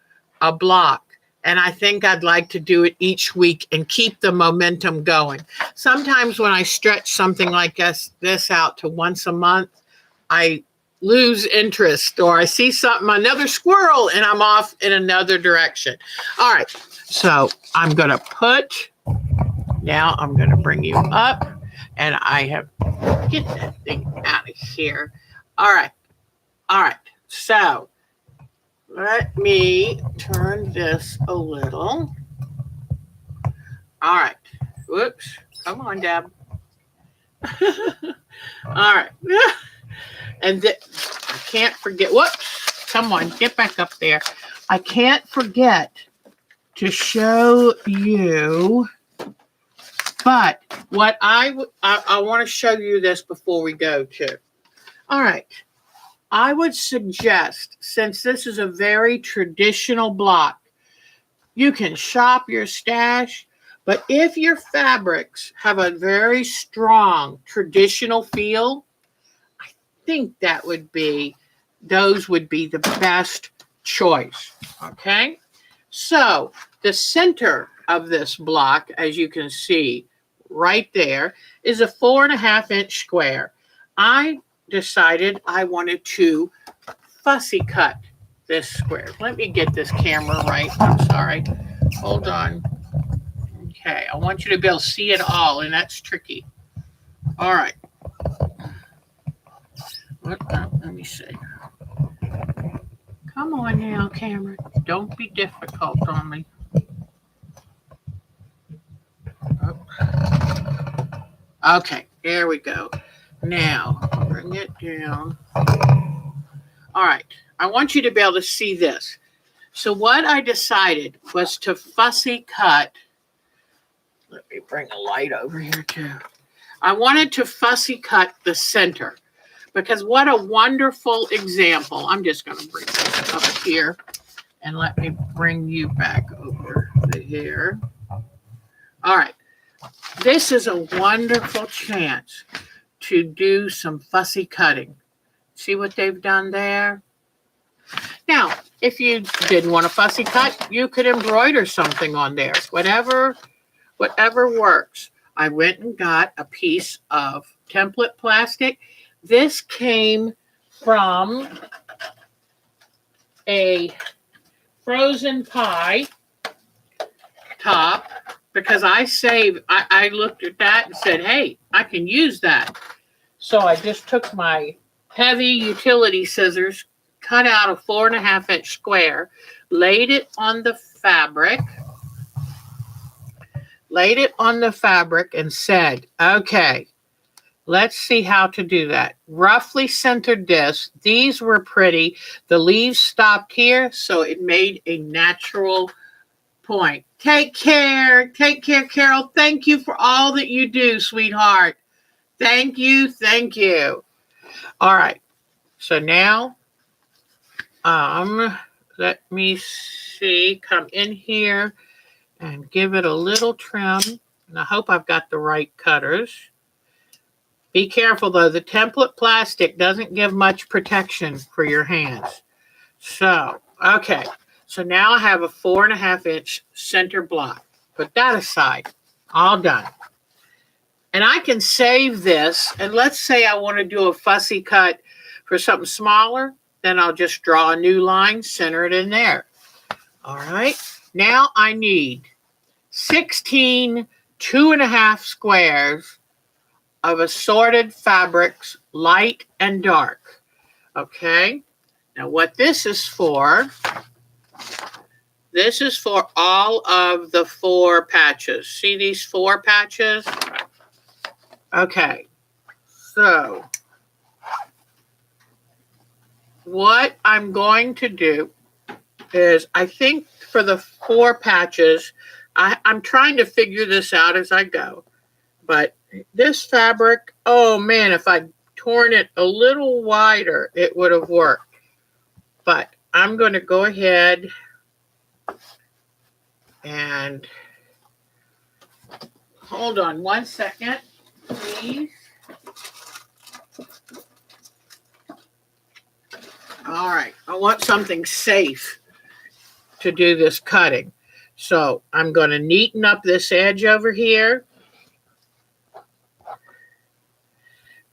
a block. And I think I'd like to do it each week and keep the momentum going. Sometimes when I stretch something like this out to once a month, I lose interest, or I see something, another squirrel, and I'm off in another direction. All right, so I'm going to now I'm going to bring you up, and get that thing out of here. All right, so let me turn this a little. All right. Whoops. Come on, Deb. All right. And I can't forget. Whoops. Come on. Get back up there. I can't forget to show you. But what I want to show you this before we go to. All right. I would suggest, since this is a very traditional block, you can shop your stash, but if your fabrics have a very strong traditional feel, I think those would be the best choice. Okay? So the center of this block, as you can see right there, is a 4.5-inch square. I decided I wanted to fussy cut this square. Let me get this camera right. I'm sorry. Hold on. Okay, I want you to be able to see it all, and that's tricky. All right. Let me see. Come on now, camera. Don't be difficult on me. Okay, there we go. Now, bring it down. All right, I want you to be able to see this. So what I decided was to fussy cut. Let me bring a light over here too. I wanted to fussy cut the center because what a wonderful example. I'm just going to bring this up here and let me bring you back over here. All right. This is a wonderful chance to do some fussy cutting. See what they've done there? Now, if you didn't want a fussy cut, you could embroider something on there. Whatever works. I went and got a piece of template plastic. This came from a frozen pie top because I looked at that and said, hey, I can use that. So I just took my heavy utility scissors, cut out a 4.5-inch square, laid it on the fabric, and said, okay, let's see how to do that. Roughly centered this. These were pretty. The leaves stopped here, so it made a natural point. Take care, Carol. Thank you for all that you do, sweetheart. Thank you. All right. So now, let me see. Come in here and give it a little trim. And I hope I've got the right cutters. Be careful though. The template plastic doesn't give much protection for your hands. So, okay. So now I have a 4.5-inch center block. Put that aside. All done. And I can save this. And let's say I want to do a fussy cut for something smaller. Then I'll just draw a new line, center it in there. All right. Now I need 16 2.5 squares of assorted fabrics, light and dark. Okay. Now what this is for all of the 4 patches. See these 4 patches? Okay. So what I'm going to do is, I think for the 4 patches, I'm trying to figure this out as I go. But this fabric, oh man, if I'd torn it a little wider, it would have worked. But I'm going to go ahead and hold on one second, please. All right, I want something safe to do this cutting. So I'm going to neaten up this edge over here.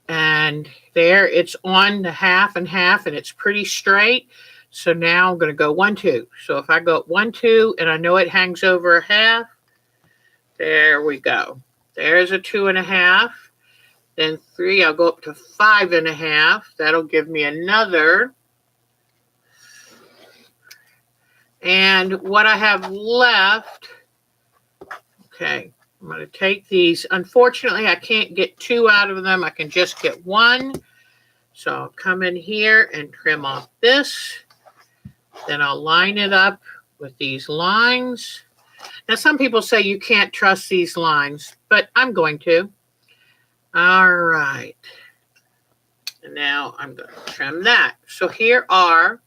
And there, it's on the half and half, and it's pretty straight. So now I'm going to go 1, 2. So if I go 1, 2, and I know it hangs over a half, there we go. There's a 2.5. Then 3, I'll go up to 5.5. That'll give me another. And what I have left, okay, I'm going to take these. Unfortunately, I can't get 2 out of them. I can just get 1. So I'll come in here and trim off this. Then I'll line it up with these lines. Now, some people say you can't trust these lines, but I'm going to. All right. And now I'm going to trim that. So here are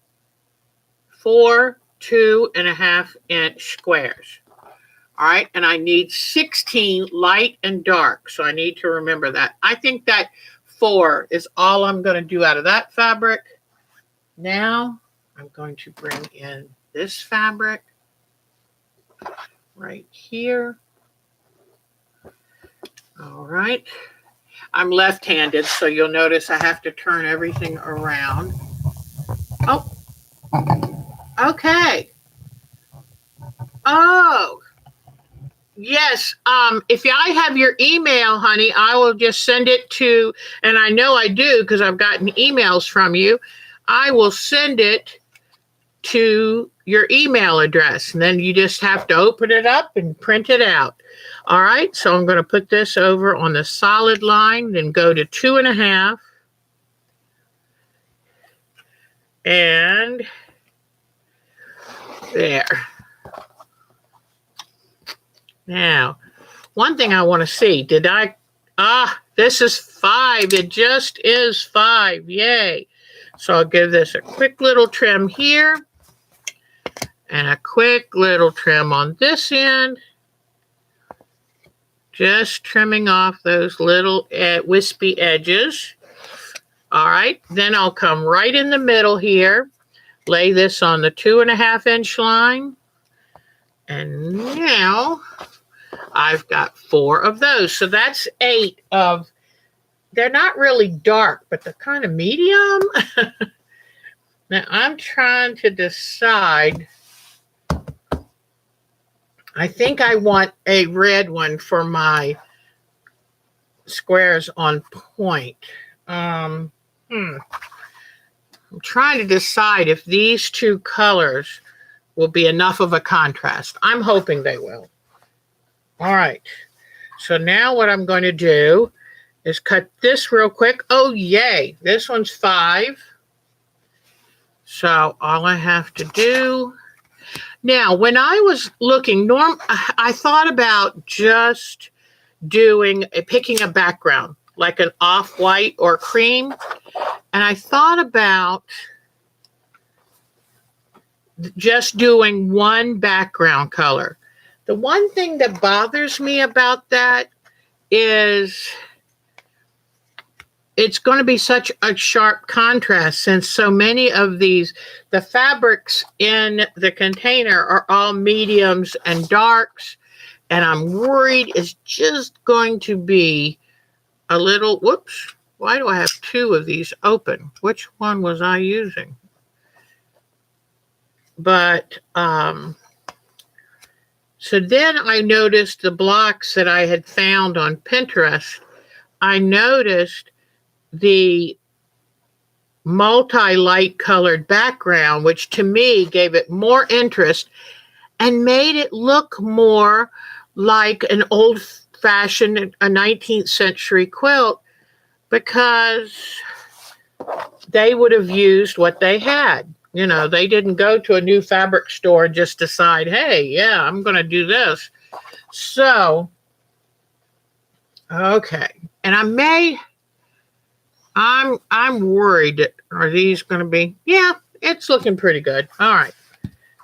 4 2.5-inch squares. All right, and I need 16 light and dark, so I need to remember that. I think that 4 is all I'm going to do out of that fabric. Now I'm going to bring in this fabric right here. All right. I'm left-handed, so you'll notice I have to turn everything around. Oh, okay. Oh, yes. If I have your email, honey, I will just send it to, and I know I do because I've gotten emails from you. I will send it to your email address, and then you just have to open it up and print it out. All right, so I'm going to put this over on the solid line, then go to 2.5, and there. Now, one thing I want to see, this is 5. It just is 5. Yay. So I'll give this a quick little trim here and a quick little trim on this end. Just trimming off those little wispy edges. All right, then I'll come right in the middle here, lay this on the 2.5-inch line, and now I've got 4 of those. So that's 8 of, they're not really dark, but they're kind of medium. Now I'm trying to decide. I think I want a red one for my squares on point. I'm trying to decide if these 2 colors will be enough of a contrast. I'm hoping they will. All right. So now what I'm going to do is cut this real quick. Oh, yay. This one's 5. So all I have to do. Now, when I was looking, I thought about just picking a background, like an off-white or cream. And I thought about just doing one background color. The one thing that bothers me about that is it's going to be such a sharp contrast since so many of the fabrics in the container are all mediums and darks. And I'm worried it's just going to be a little, whoops, why do I have 2 of these open? Which one was I using? But, so then I noticed the blocks that I had found on Pinterest. I noticed the multi-light colored background, which to me gave it more interest and made it look more like an old-fashioned, a 19th century quilt, because they would have used what they had. You know, they didn't go to a new fabric store and just decide, hey, yeah, I'm going to do this. So, okay. And I'm worried. Are these going to be? Yeah, it's looking pretty good. All right.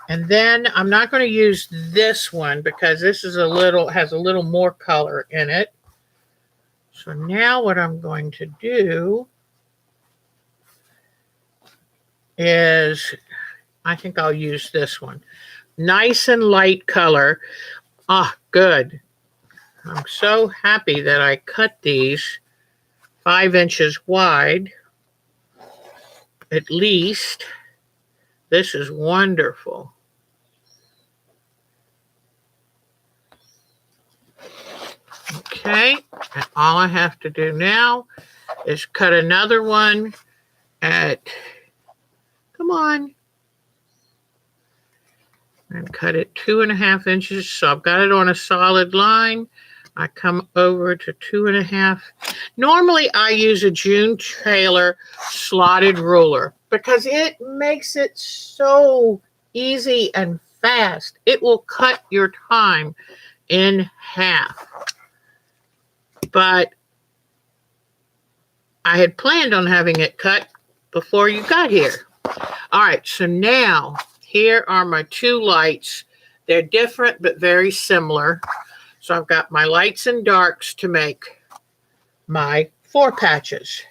And then I'm not going to use this one because this is has a little more color in it. So now what I'm going to do is, I think I'll use this one. Nice and light color. Ah, good. I'm so happy that I cut these 5 inches wide, at least. This is wonderful. Okay, and all I have to do now is cut another one at, come on, and cut it 2.5 inches. So I've got it on a solid line. I come over to 2.5. Normally I use a June Taylor slotted ruler because it makes it so easy and fast. It will cut your time in half. But I had planned on having it cut before you got here. All right, so now here are my two lights. They're different but very similar. So I've got my lights and darks to make my 4 patches.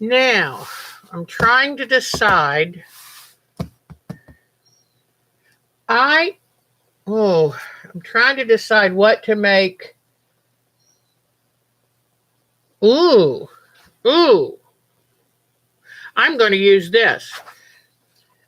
Now, I'm trying to decide. I'm trying to decide what to make. Ooh. I'm going to use this.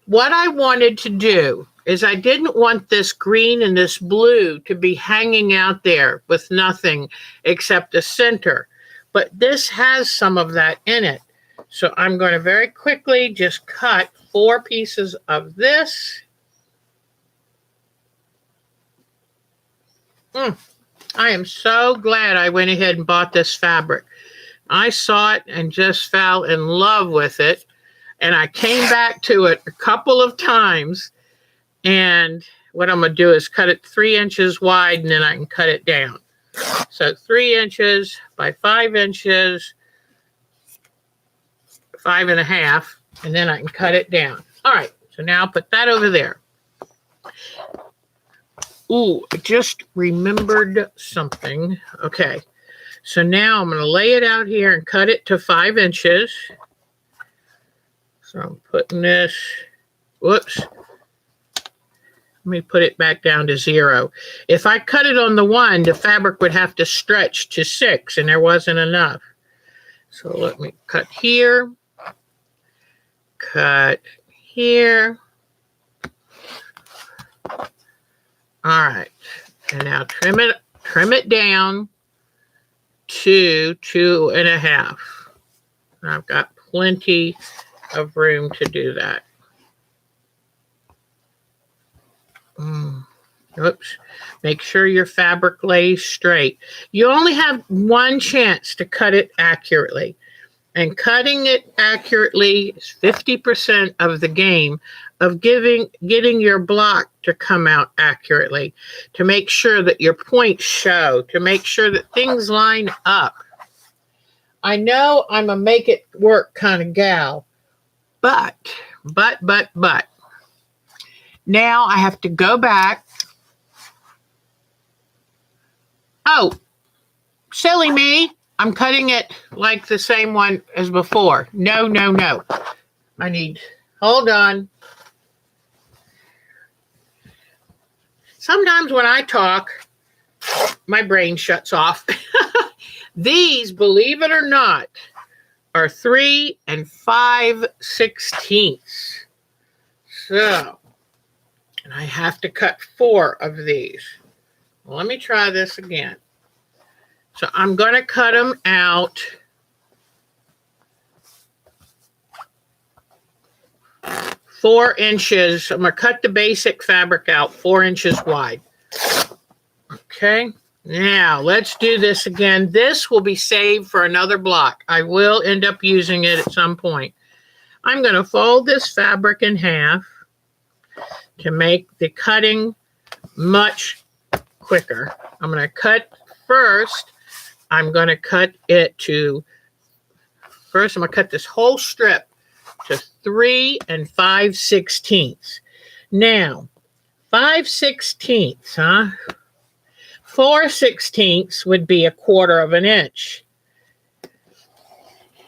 What I wanted to do is I didn't want this green and this blue to be hanging out there with nothing except the center. But this has some of that in it. So I'm going to very quickly just cut 4 pieces of this. I am so glad I went ahead and bought this fabric. I saw it and just fell in love with it. And I came back to it a couple of times. And what I'm going to do is cut it 3 inches wide, and then I can cut it down. So 3 inches by 5 inches, 5.5, and then I can cut it down. All right, so now I'll put that over there. Ooh, I just remembered something. Okay, so now I'm going to lay it out here and cut it to 5 inches. So I'm putting this, whoops. Let me put it back down to 0. If I cut it on the 1, the fabric would have to stretch to 6, and there wasn't enough. So let me cut here, cut here. All right, and now trim it down to 2.5. I've got plenty of room to do that. Oops. Make sure your fabric lays straight. You only have one chance to cut it accurately. And cutting it accurately is 50% of the game of getting your block to come out accurately, to make sure that your points show, to make sure that things line up. I know I'm a make it work kind of gal, but. Now I have to go back. Oh, silly me. I'm cutting it like the same one as before. No. Hold on. Sometimes when I talk, my brain shuts off. These, believe it or not, are 3 5/16. So, and I have to cut 4 of these. Well, let me try this again. So I'm going to cut them out 4 inches. I'm going to cut the basic fabric out 4 inches wide. Okay, now let's do this again. This will be saved for another block. I will end up using it at some point. I'm going to fold this fabric in half to make the cutting much quicker. I'm going to cut first. I'm going to cut it to, first I'm going to cut this whole strip to 3 5/16. Now, 5/16, huh? 4/16 would be 1/4 of an inch.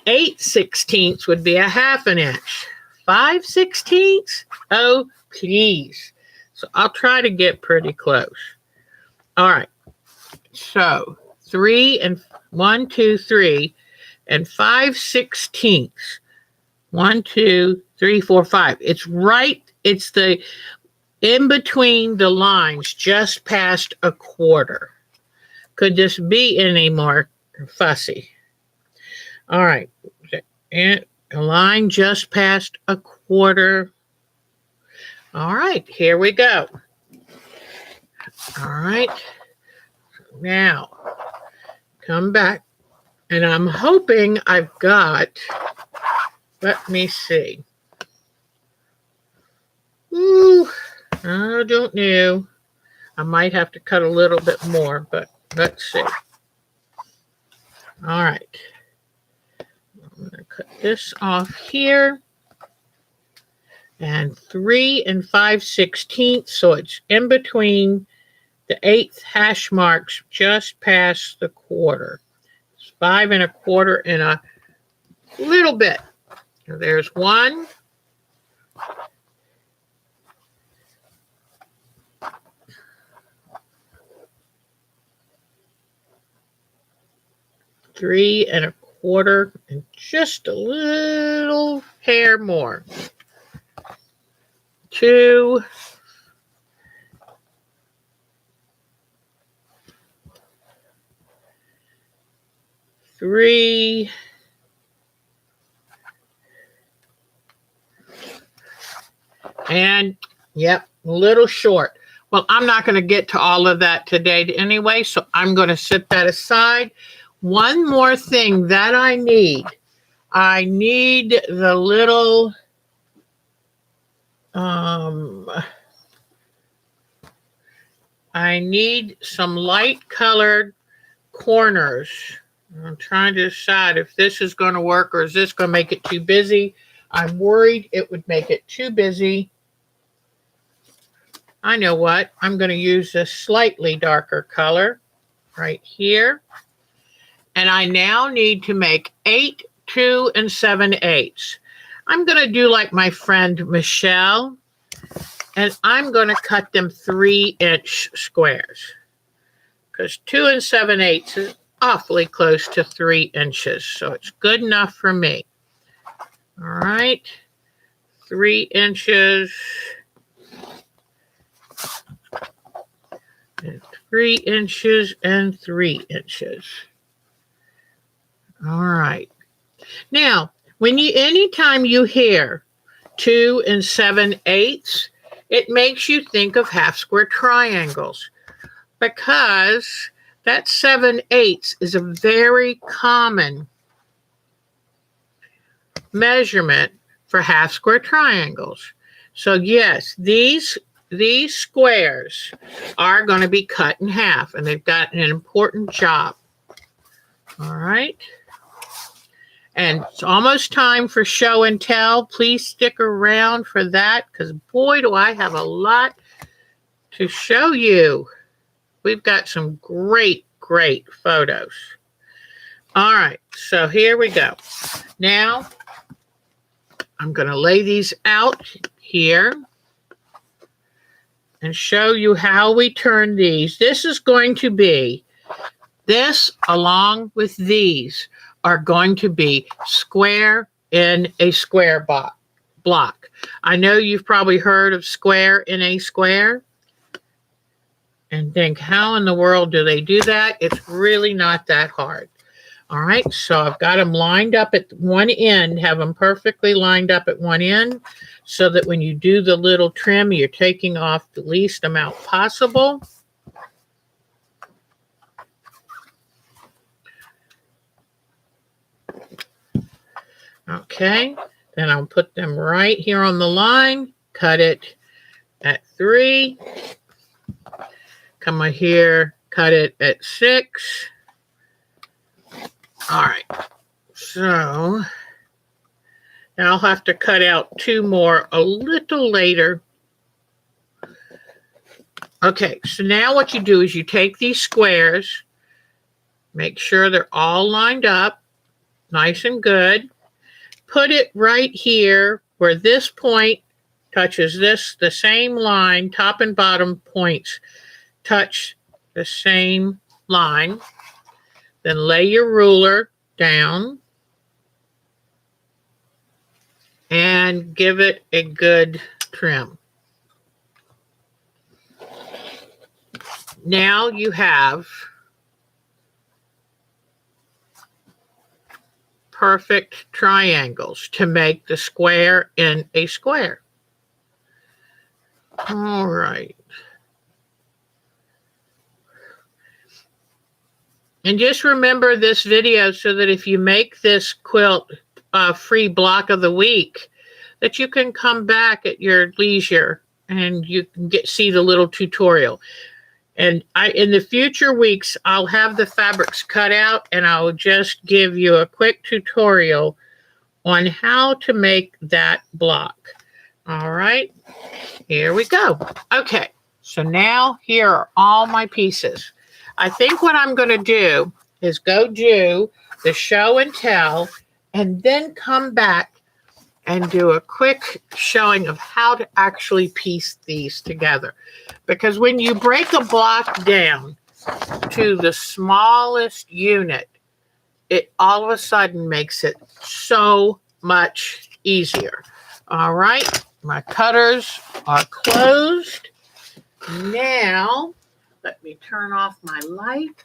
8/16 would be 1/2 an inch. 5/16? Oh, please. So I'll try to get pretty close. All right. So 1, 2, 3, and 5/16. 1, 2, 3, 4, 5. It's right. It's the in between the lines, just past 1/4. Could this be any more fussy? All right. And a line just past 1/4. All right, here we go. All right. Now, come back. And I'm hoping I've got, let me see. Ooh, I don't know. I might have to cut a little bit more, but let's see. All right. I'm going to cut this off here. And 3 5/16, so it's in between the 8th hash marks, just past the quarter. It's 5 1/4 and a little bit. So there's 1. Three and a quarter and just a little hair more. 2. 3. And yep, a little short. Well, I'm not going to get to all of that today anyway, so I'm going to set that aside. One more thing that I need the little I need some light colored corners. I'm trying to decide if this is going to work or is this going to make it too busy. I'm worried it would make it too busy. I know what. I'm going to use a slightly darker color right here. And I now need to make 8 2 7/8. I'm going to do like my friend Michelle. And I'm going to cut them 3-inch squares. Because 2 7/8 is awfully close to 3 inches. So it's good enough for me. All right. 3 inches. And 3 inches and 3 inches. All right. Now, anytime you hear 2 7/8, it makes you think of half square triangles because that 7/8 is a very common measurement for half square triangles. So yes, these squares are going to be cut in half, and they've got an important job. All right. And it's almost time for show and tell. Please stick around for that because boy, do I have a lot to show you. We've got some great, great photos. All right, so here we go. Now, I'm going to lay these out here and show you how we turn these. This is going to be, this along with these are going to be square in a square block. I know you've probably heard of square in a square and think, how in the world do they do that? It's really not that hard. All right, so I've got them lined up at one end, have them perfectly lined up at one end so that when you do the little trim, you're taking off the least amount possible. Okay, then I'll put them right here on the line, cut it at 3, come here, cut it at 6. All right, so now I'll have to cut out 2 more a little later. Okay, so now what you do is you take these squares, make sure they're all lined up, nice and good. Put it right here where this point touches this, the same line, top and bottom points touch the same line. Then lay your ruler down and give it a good trim. Now you have perfect triangles to make the square in a square. All right. And just remember this video so that if you make this quilt free block of the week, that you can come back at your leisure and you can see the little tutorial. And in the future weeks, I'll have the fabrics cut out and I'll just give you a quick tutorial on how to make that block. All right, here we go. Okay, so now here are all my pieces. I think what I'm going to do is go do the show and tell and then come back and do a quick showing of how to actually piece these together. Because when you break a block down to the smallest unit, it all of a sudden makes it so much easier. All right, my cutters are closed. Now, let me turn off my light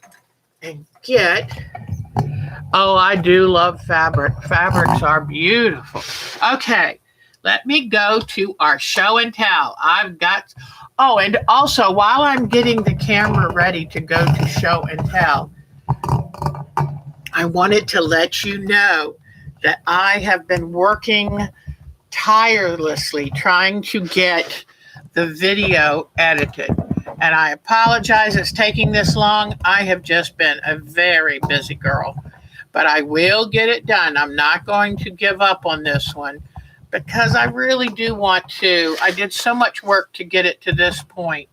and get, oh, I do love fabric. Fabrics are beautiful. Okay, let me go to our show and tell. I've got, oh, and also while I'm getting the camera ready to go to show and tell, I wanted to let you know that I have been working tirelessly trying to get the video edited. And I apologize it's taking this long. I have just been a very busy girl. But I will get it done. I'm not going to give up on this one because I really do want to. I did so much work to get it to this point.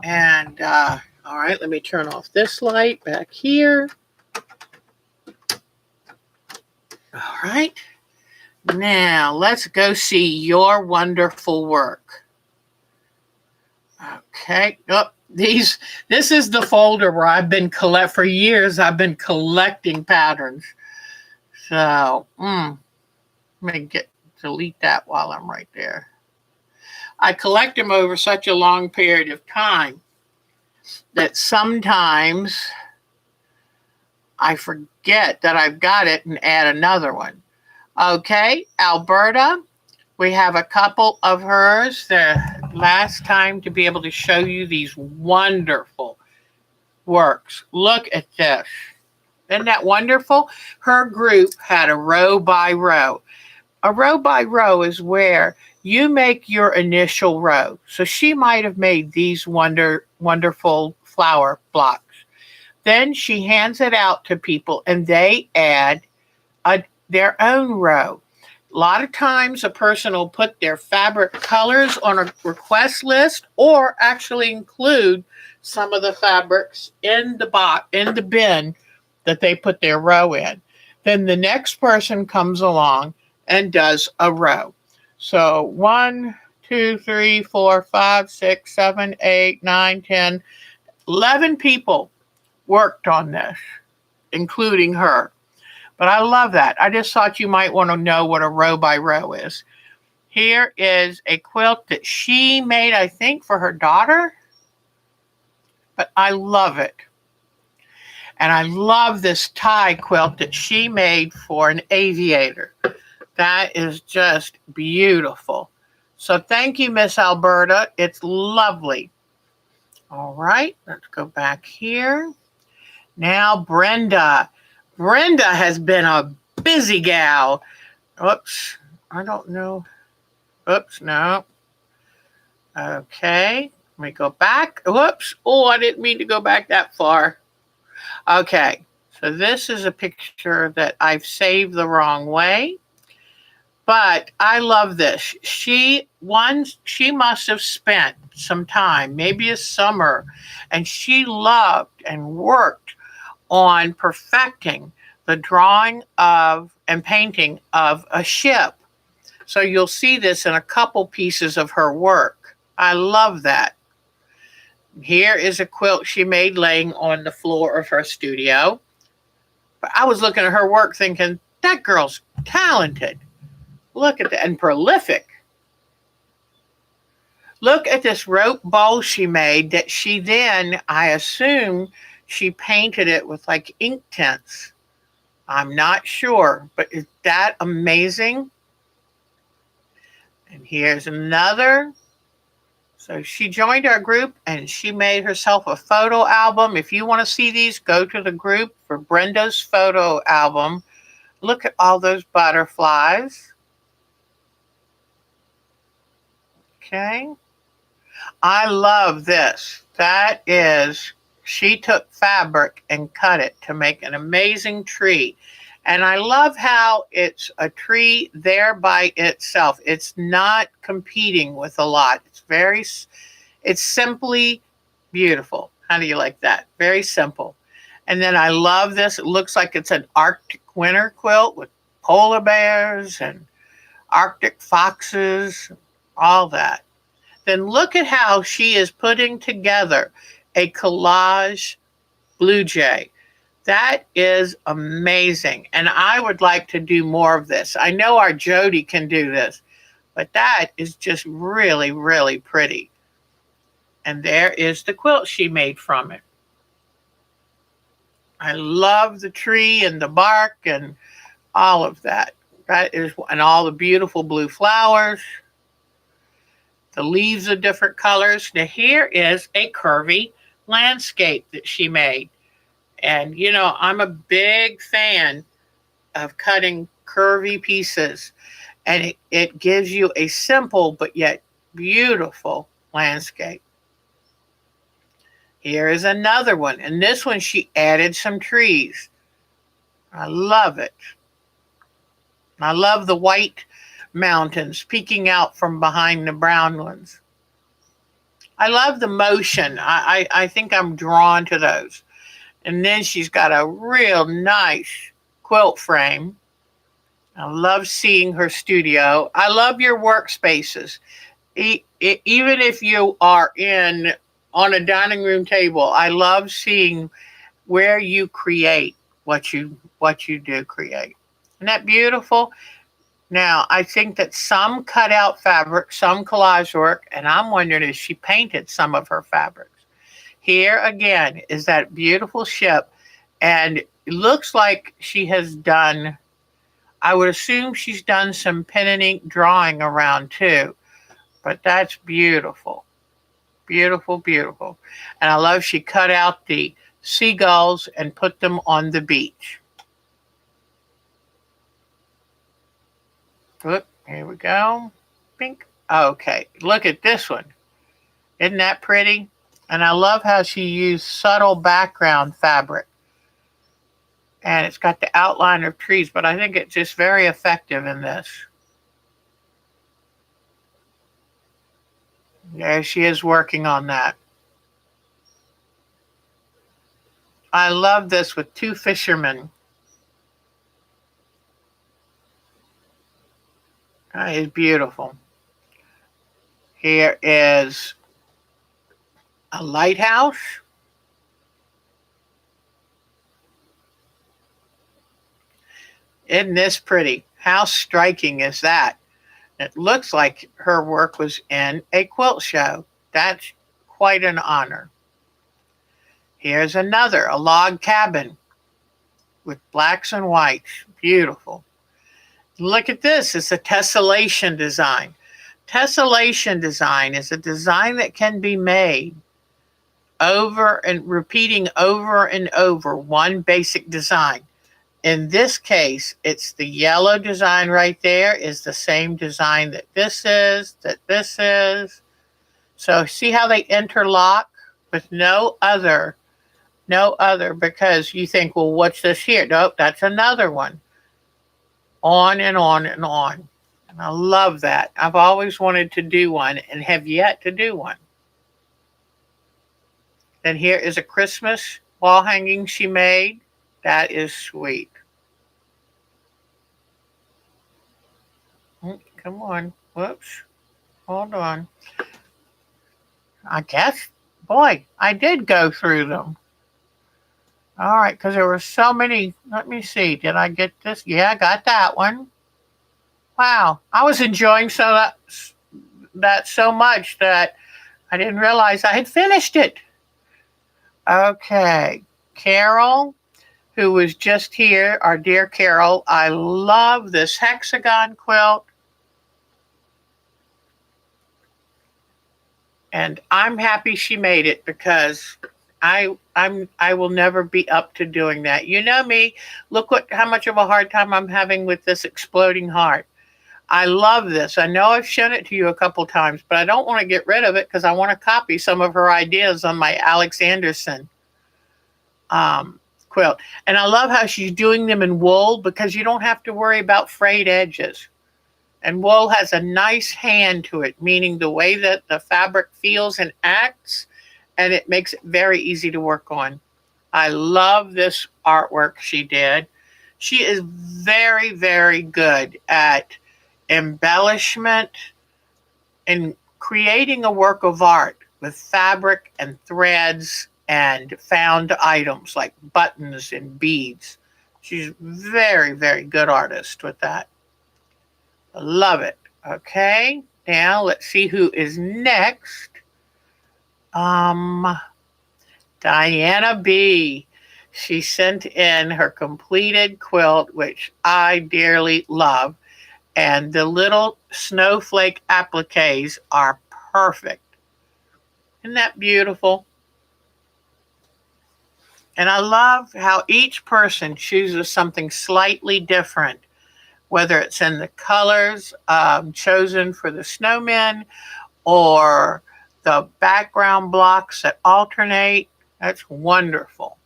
And, all right, let me turn off this light back here. All right. Now, let's go see your wonderful work. Okay. Oh, this is the folder where I've been for years. I've been collecting patterns. So, let me delete that while I'm right there. I collect them over such a long period of time that sometimes I forget that I've got it and add another one. Okay, Alberta, we have a couple of hers. The last time to be able to show you these wonderful works. Look at this. Isn't that wonderful? Her group had a row by row. A row by row is where you make your initial row. So she might have made these wonderful flower blocks. Then she hands it out to people and they add their own row. A lot of times a person will put their fabric colors on a request list or actually include some of the fabrics in the bin that they put their row in. Then the next person comes along and does a row. So 1, 2, 3, 4, 5, 6, 7, 8, 9, 10, 11 people worked on this, including her. But I love that. I just thought you might want to know what a row by row is. Here is a quilt that she made, I think, for her daughter. But I love it. And I love this tie quilt that she made for an aviator. That is just beautiful. So thank you, Miss Alberta. It's lovely. All right, let's go back here. Now, Brenda. Brenda has been a busy gal. Oops, I don't know. Oops, no. Okay, let me go back. Whoops, oh, I didn't mean to go back that far. Okay, so this is a picture that I've saved the wrong way. But I love this. She must have spent some time, maybe a summer, and she loved and worked on perfecting the drawing of and painting of a ship. So you'll see this in a couple pieces of her work. I love that. Here is a quilt she made laying on the floor of her studio. But I was looking at her work thinking, that girl's talented. Look at that, and prolific. Look at this rope bowl she made that she then, I assume, she painted it with like ink tints. I'm not sure, but is that amazing? And here's another So she joined our group and she made herself a photo album. If you want to see these, go to the group for Brenda's photo album. Look at all those butterflies. Okay. I love this. That is, she took fabric and cut it to make an amazing tree. And I love how it's a tree there by itself. It's not competing with a lot. It's simply beautiful. How do you like that? Very simple. And then I love this. It looks like it's an Arctic winter quilt with polar bears and Arctic foxes, all that. Then look at how she is putting together a collage blue jay. That is amazing. And I would like to do more of this. I know our Jody can do this, but that is just really, really pretty. And there is the quilt she made from it. I love the tree and the bark and all of that. And all the beautiful blue flowers. The leaves are different colors. Now here is a curvy landscape that she made. And you know, I'm a big fan of cutting curvy pieces. And it gives you a simple but yet beautiful landscape. Here is another one. And this one she added some trees. I love it. I love the white mountains peeking out from behind the brown ones. I love the motion. I think I'm drawn to those. And then she's got a real nice quilt frame. I love seeing her studio. I love your workspaces. Even if you are on a dining room table, I love seeing where you create what you do create. Isn't that beautiful? Now, I think that some cut out fabric, some collage work, and I'm wondering if she painted some of her fabrics. Here again is that beautiful ship, and it looks like she has done, I would assume she's done some pen and ink drawing around too, but that's beautiful. Beautiful, beautiful. And I love she cut out the seagulls and put them on the beach. Look, here we go. Pink. Okay, look at this one. Isn't that pretty? And I love how she used subtle background fabric. And it's got the outline of trees, but I think it's just very effective in this. There she is working on that. I love this with two fishermen. That is beautiful. Here is a lighthouse. Isn't this pretty? How striking is that? It looks like her work was in a quilt show. That's quite an honor. Here's another, a log cabin with blacks and whites. Beautiful. Look at this. It's a tessellation design. Tessellation design is a design that can be made over and repeating over and over one basic design. In this case, it's the yellow design right there is the same design that this is, So see how they interlock with no other, because you think, well, what's this here? Nope, that's another one. On and on and on. And I love that. I've always wanted to do one and have yet to do one. Then here is a Christmas wall hanging she made. That is sweet. Come on. Whoops. Hold on. I guess, boy, I did go through them. All right, because there were so many. Let me see. Did I get this? Yeah, I got that one. Wow. I was enjoying that so much that I didn't realize I had finished it. Okay. Carol, who was just here, our dear Carol, I love this hexagon quilt. And I'm happy she made it because I will never be up to doing that. You know me. Look how much of a hard time I'm having with this exploding heart. I love this. I know I've shown it to you a couple times, but I don't want to get rid of it because I want to copy some of her ideas on my Alex Anderson quilt. And I love how she's doing them in wool because you don't have to worry about frayed edges. And wool has a nice hand to it, meaning the way that the fabric feels and acts, and it makes it very easy to work on. I love this artwork she did. She is very, very good at embellishment and creating a work of art with fabric and threads and found items like buttons and beads. She's very, very good artist with that. I love it. Okay, now let's see who is next. Diana B. She sent in her completed quilt, which I dearly love. And the little snowflake appliques are perfect. Isn't that beautiful? And I love how each person chooses something slightly different, whether it's in the colors chosen for the snowmen or the background blocks that alternate. That's wonderful.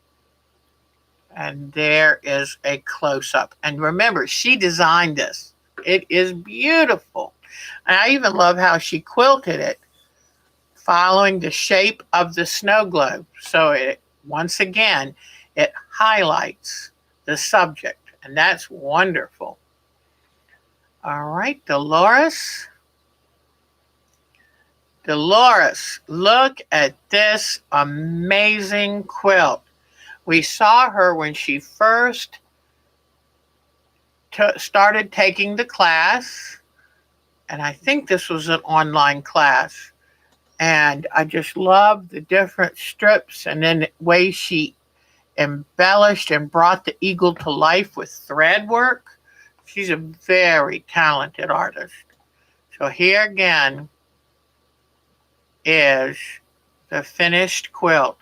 And there is a close-up. And remember, she designed this. It is beautiful. And I even love how she quilted it, following the shape of the snow globe. So it, once again, it highlights the subject. And that's wonderful. All right, Dolores. Dolores, look at this amazing quilt. We saw her when she first started taking the class, and I think this was an online class. And I just love the different strips and then the way she embellished and brought the eagle to life with thread work. She's a very talented artist. So here again is the finished quilt.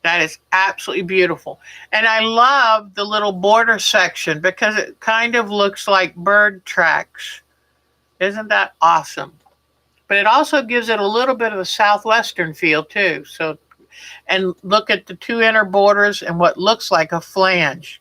That is absolutely beautiful. And I love the little border section because it kind of looks like bird tracks. Isn't that awesome? But it also gives it a little bit of a southwestern feel too. So, and look at the two inner borders and what looks like a flange.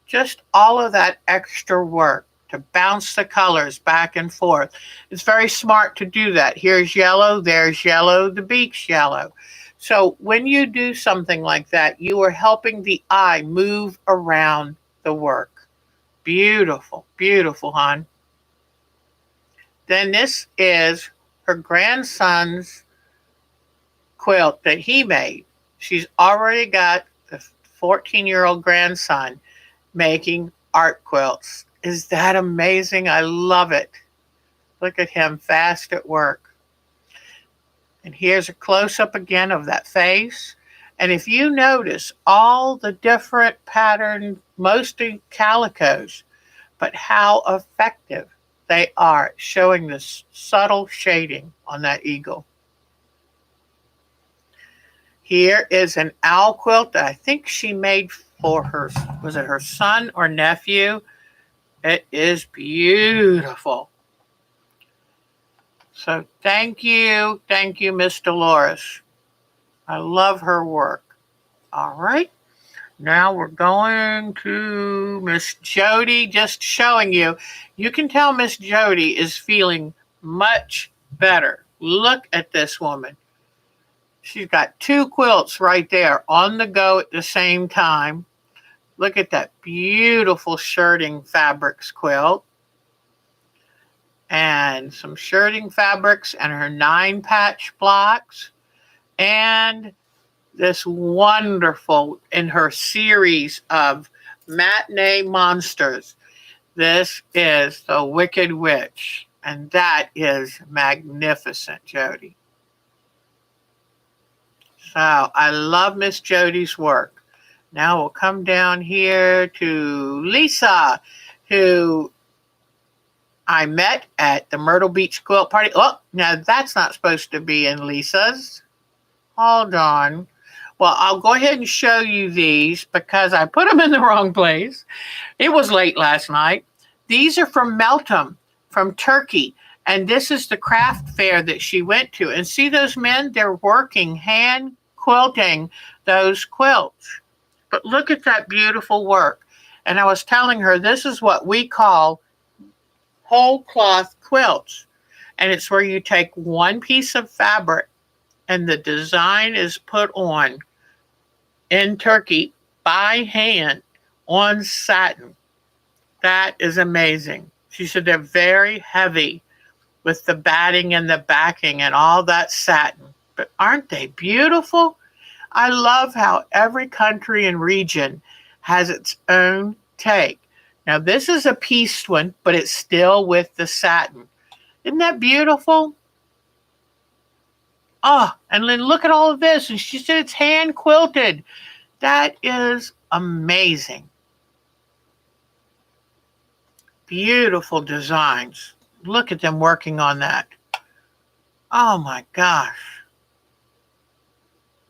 Just all of that extra work to bounce the colors back and forth. It's very smart to do that. Here's yellow, there's yellow, the beak's yellow. So when you do something like that, you are helping the eye move around the work. Beautiful, beautiful, hon. Then this is her grandson's quilt that he made. She's already got the 14-year-old grandson making art quilts. Is that amazing? I love it. Look at him fast at work. And here's a close-up again of that face. And if you notice all the different patterns, mostly calicos, but how effective they are showing this subtle shading on that eagle. Here is an owl quilt that I think she made for her, was it her son or nephew? It is beautiful. So thank you, Miss Dolores. I love her work. All right, now we're going to Miss Jody, just showing you. You can tell Miss Jody is feeling much better. Look at this woman. She's got two quilts right there on the go at the same time. Look at that beautiful shirting fabrics quilt. And some shirting fabrics and her 9-patch blocks. And this wonderful, in her series of matinee monsters, this is the Wicked Witch. And that is magnificent, Jody. So I love Miss Jody's work. Now we'll come down here to Lisa, who I met at the Myrtle Beach Quilt Party. Oh, now that's not supposed to be in Lisa's. Hold on. Well, I'll go ahead and show you these because I put them in the wrong place. It was late last night. These are from Meltem, from Turkey. And this is the craft fair that she went to. And see those men? They're working, hand quilting those quilts. But look at that beautiful work. And I was telling her, this is what we call whole cloth quilts. And it's where you take one piece of fabric and the design is put on in Turkey by hand on satin. That is amazing. She said they're very heavy with the batting and the backing and all that satin. But aren't they beautiful? I love how every country and region has its own take. Now, this is a pieced one, but it's still with the satin. Isn't that beautiful? Oh, and then look at all of this. And she said it's hand quilted. That is amazing. Beautiful designs. Look at them working on that. Oh my gosh.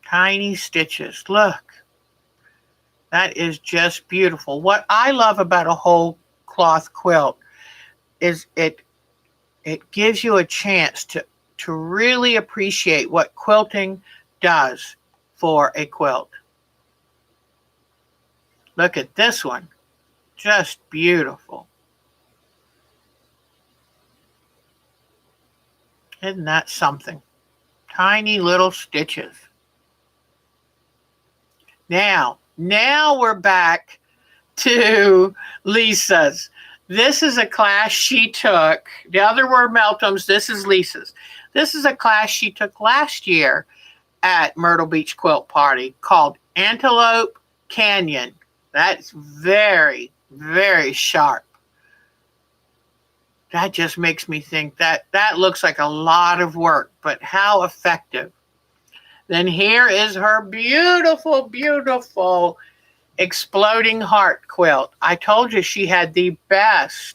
Tiny stitches. Look. That is just beautiful. What I love about a whole cloth quilt is it gives you a chance to really appreciate what quilting does for a quilt. Look at this one. Just beautiful. Isn't that something? Tiny little stitches. Now we're back to Lisa's. This is a class she took. The other were Meltem's. This is Lisa's. This is a class she took last year at Myrtle Beach Quilt Party called Antelope Canyon. That's very, very sharp. That just makes me think that looks like a lot of work, but how effective. Then here is her beautiful, beautiful exploding heart quilt. I told you she had the best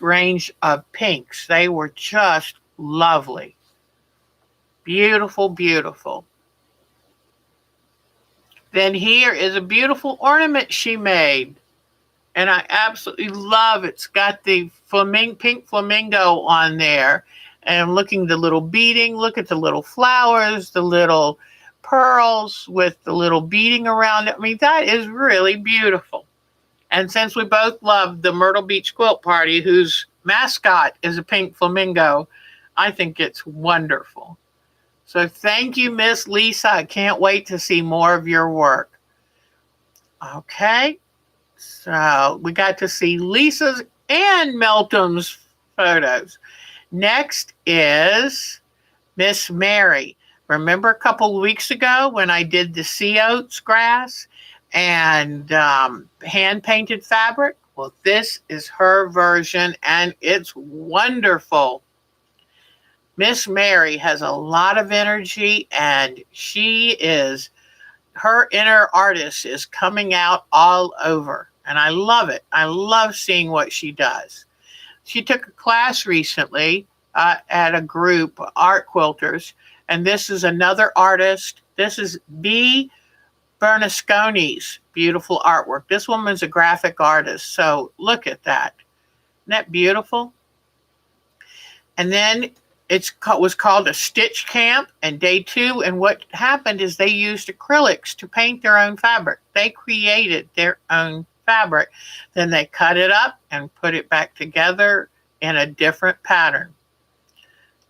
range of pinks. They were just lovely. Beautiful, beautiful. Then here is a beautiful ornament she made. And I absolutely love it. It's got the pink flamingo on there. And I'm looking at the little beading. Look at the little flowers, the little pearls with the little beading around it. I mean, that is really beautiful. And since we both love the Myrtle Beach Quilt Party, whose mascot is a pink flamingo, I think it's wonderful. So thank you, Miss Lisa. I can't wait to see more of your work. Okay, so we got to see Lisa's and Meltem's photos. Next is Miss Mary. Remember a couple of weeks ago when I did the sea oats grass and hand-painted fabric? Well, this is her version, and it's wonderful. Miss Mary has a lot of energy, and her inner artist is coming out all over, and I love it. I love seeing what she does. She took a class recently at a group, Art Quilters, and this is another artist. This is B. Bernasconi's beautiful artwork. This woman's a graphic artist, so look at that. Isn't that beautiful? And then it was called a stitch camp and day 2, and what happened is they used acrylics to paint their own fabric. They created their own fabric. Then they cut it up and put it back together in a different pattern.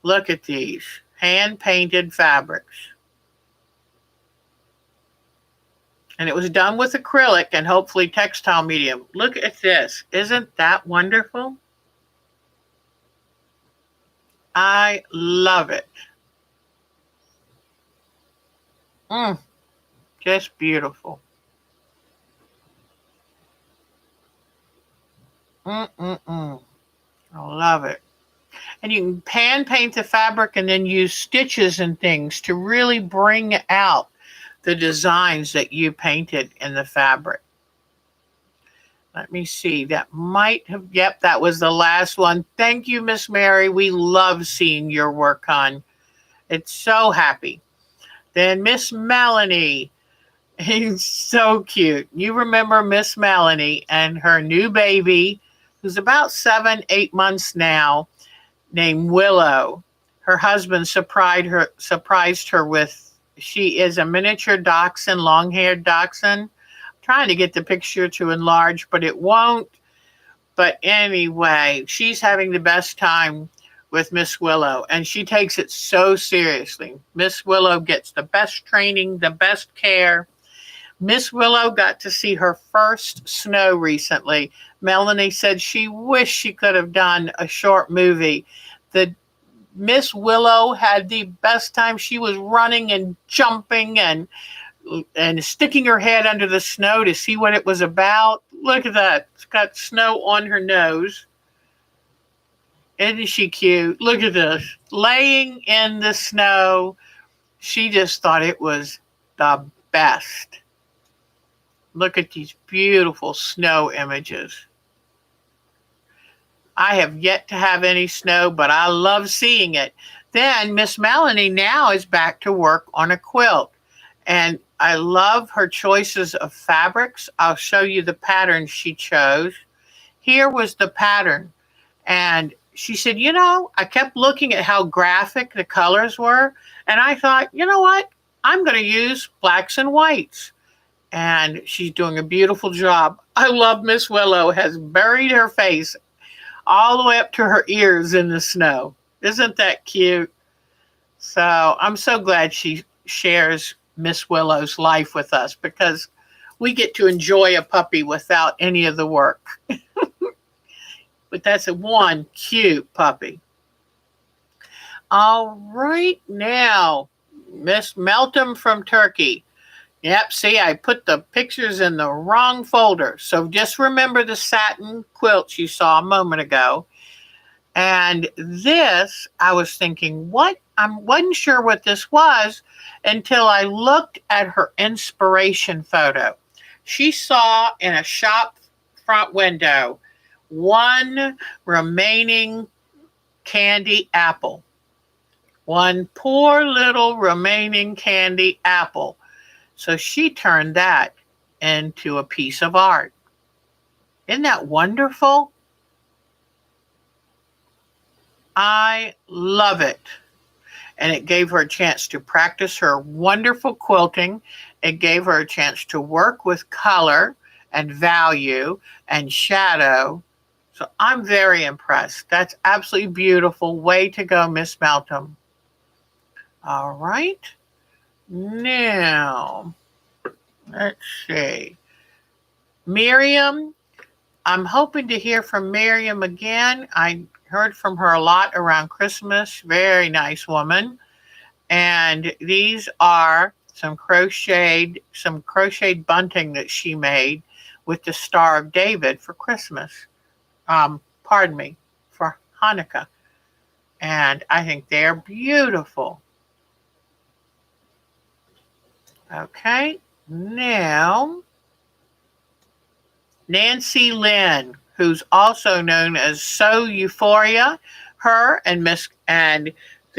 Look at these hand-painted fabrics. And it was done with acrylic and hopefully textile medium. Look at this. Isn't that wonderful? I love it. Just beautiful. I love it. And you can pan paint the fabric and then use stitches and things to really bring out the designs that you painted in the fabric. Let me see. That might have, yep, that was the last one. Thank you, Miss Mary. We love seeing your work, hon. It's so happy. Then Miss Melanie. He's so cute. You remember Miss Melanie and her new baby, who's about 7, 8 months now, named Willow. Her husband surprised her with, she is a miniature dachshund, long-haired dachshund. Trying to get the picture to enlarge, but it won't. But anyway, she's having the best time with Miss Willow, and she takes it so seriously. Miss Willow gets the best training, the best care. Miss Willow got to see her first snow recently. Melanie said she wished she could have done a short movie. The Miss Willow had the best time. She was running and jumping and sticking her head under the snow to see what it was about. Look at that. It's got snow on her nose. Isn't she cute? Look at this. Laying in the snow. She just thought it was the best. Look at these beautiful snow images. I have yet to have any snow, but I love seeing it. Then Miss Melanie now is back to work on a quilt. And I love her choices of fabrics. I'll show you the pattern she chose. Here was the pattern. And she said, I kept looking at how graphic the colors were. And I thought, you know what? I'm going to use blacks and whites. And she's doing a beautiful job. I love Miss Willow has buried her face all the way up to her ears in the snow. Isn't that cute? So I'm so glad she shares Miss Willow's life with us because we get to enjoy a puppy without any of the work. But that's one cute puppy. All right, now, Miss Meltem from Turkey. Yep, see, I put the pictures in the wrong folder. So just remember the satin quilts you saw a moment ago. And this, I was thinking, what? I wasn't sure what this was until I looked at her inspiration photo. She saw in a shop front window one remaining candy apple. One poor little remaining candy apple. So she turned that into a piece of art. Isn't that wonderful? I love it. And it gave her a chance to practice her wonderful quilting. It gave her a chance to work with color and value and shadow. So I'm very impressed. That's absolutely beautiful. Way to go, Miss Meltem. All right. Now, let's see. Miriam, I'm hoping to hear from Miriam again. I heard from her a lot around Christmas. Very nice woman. And these are some crocheted bunting that she made with the Star of David for Christmas. For Hanukkah. And I think they're beautiful. Okay, now Nancy Lynn, who's also known as So Euphoria, her and the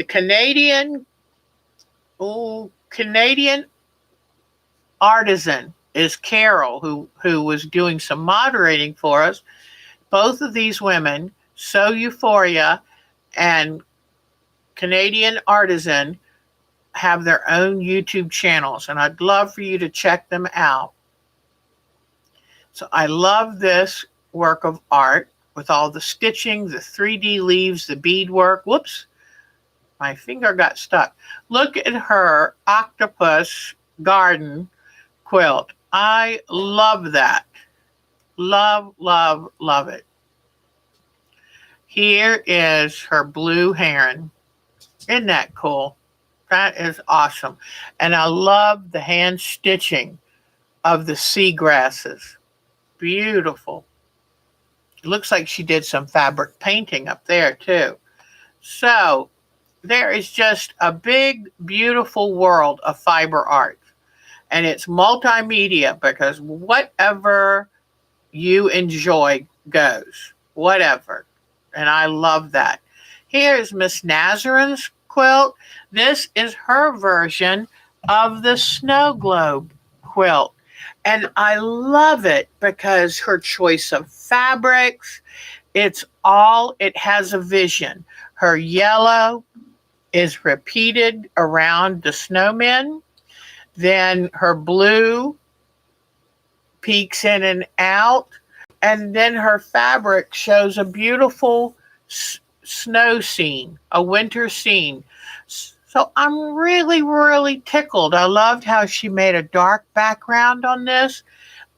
Canadian artisan is Carol, who was doing some moderating for us. Both of these women, So Euphoria and Canadian Artisan, have their own YouTube channels, and I'd love for you to check them out. So I love this work of art with all the stitching, the 3D leaves, the beadwork. Whoops, my finger got stuck. Look at her octopus garden quilt. I love that. Love, love, love it. Here is her blue heron. Isn't that cool? That is awesome. And I love the hand stitching of the seagrasses. Beautiful. It looks like she did some fabric painting up there too. So there is just a big, beautiful world of fiber art. And it's multimedia because whatever you enjoy goes, whatever. And I love that. Here's Miss Nazarin's quilt. This is her version of the snow globe quilt. And I love it because her choice of fabrics, it has a vision. Her yellow is repeated around the snowmen. Then her blue peeks in and out. And then her fabric shows a beautiful snow scene, a winter scene. So I'm really, really tickled. I loved how she made a dark background on this.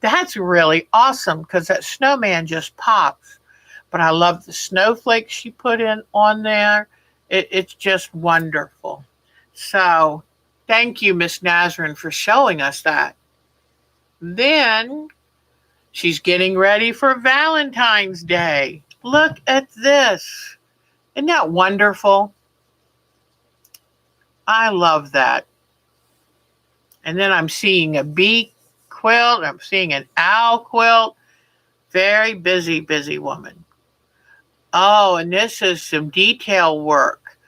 That's really awesome because that snowman just pops. But I love the snowflakes she put in on there. It's just wonderful. So thank you, Miss Nazarin, for showing us that. Then she's getting ready for Valentine's Day. Look at this. Isn't that wonderful? I love that. And then I'm seeing a bee quilt. I'm seeing an owl quilt. Very busy, busy woman. Oh, and this is some detail work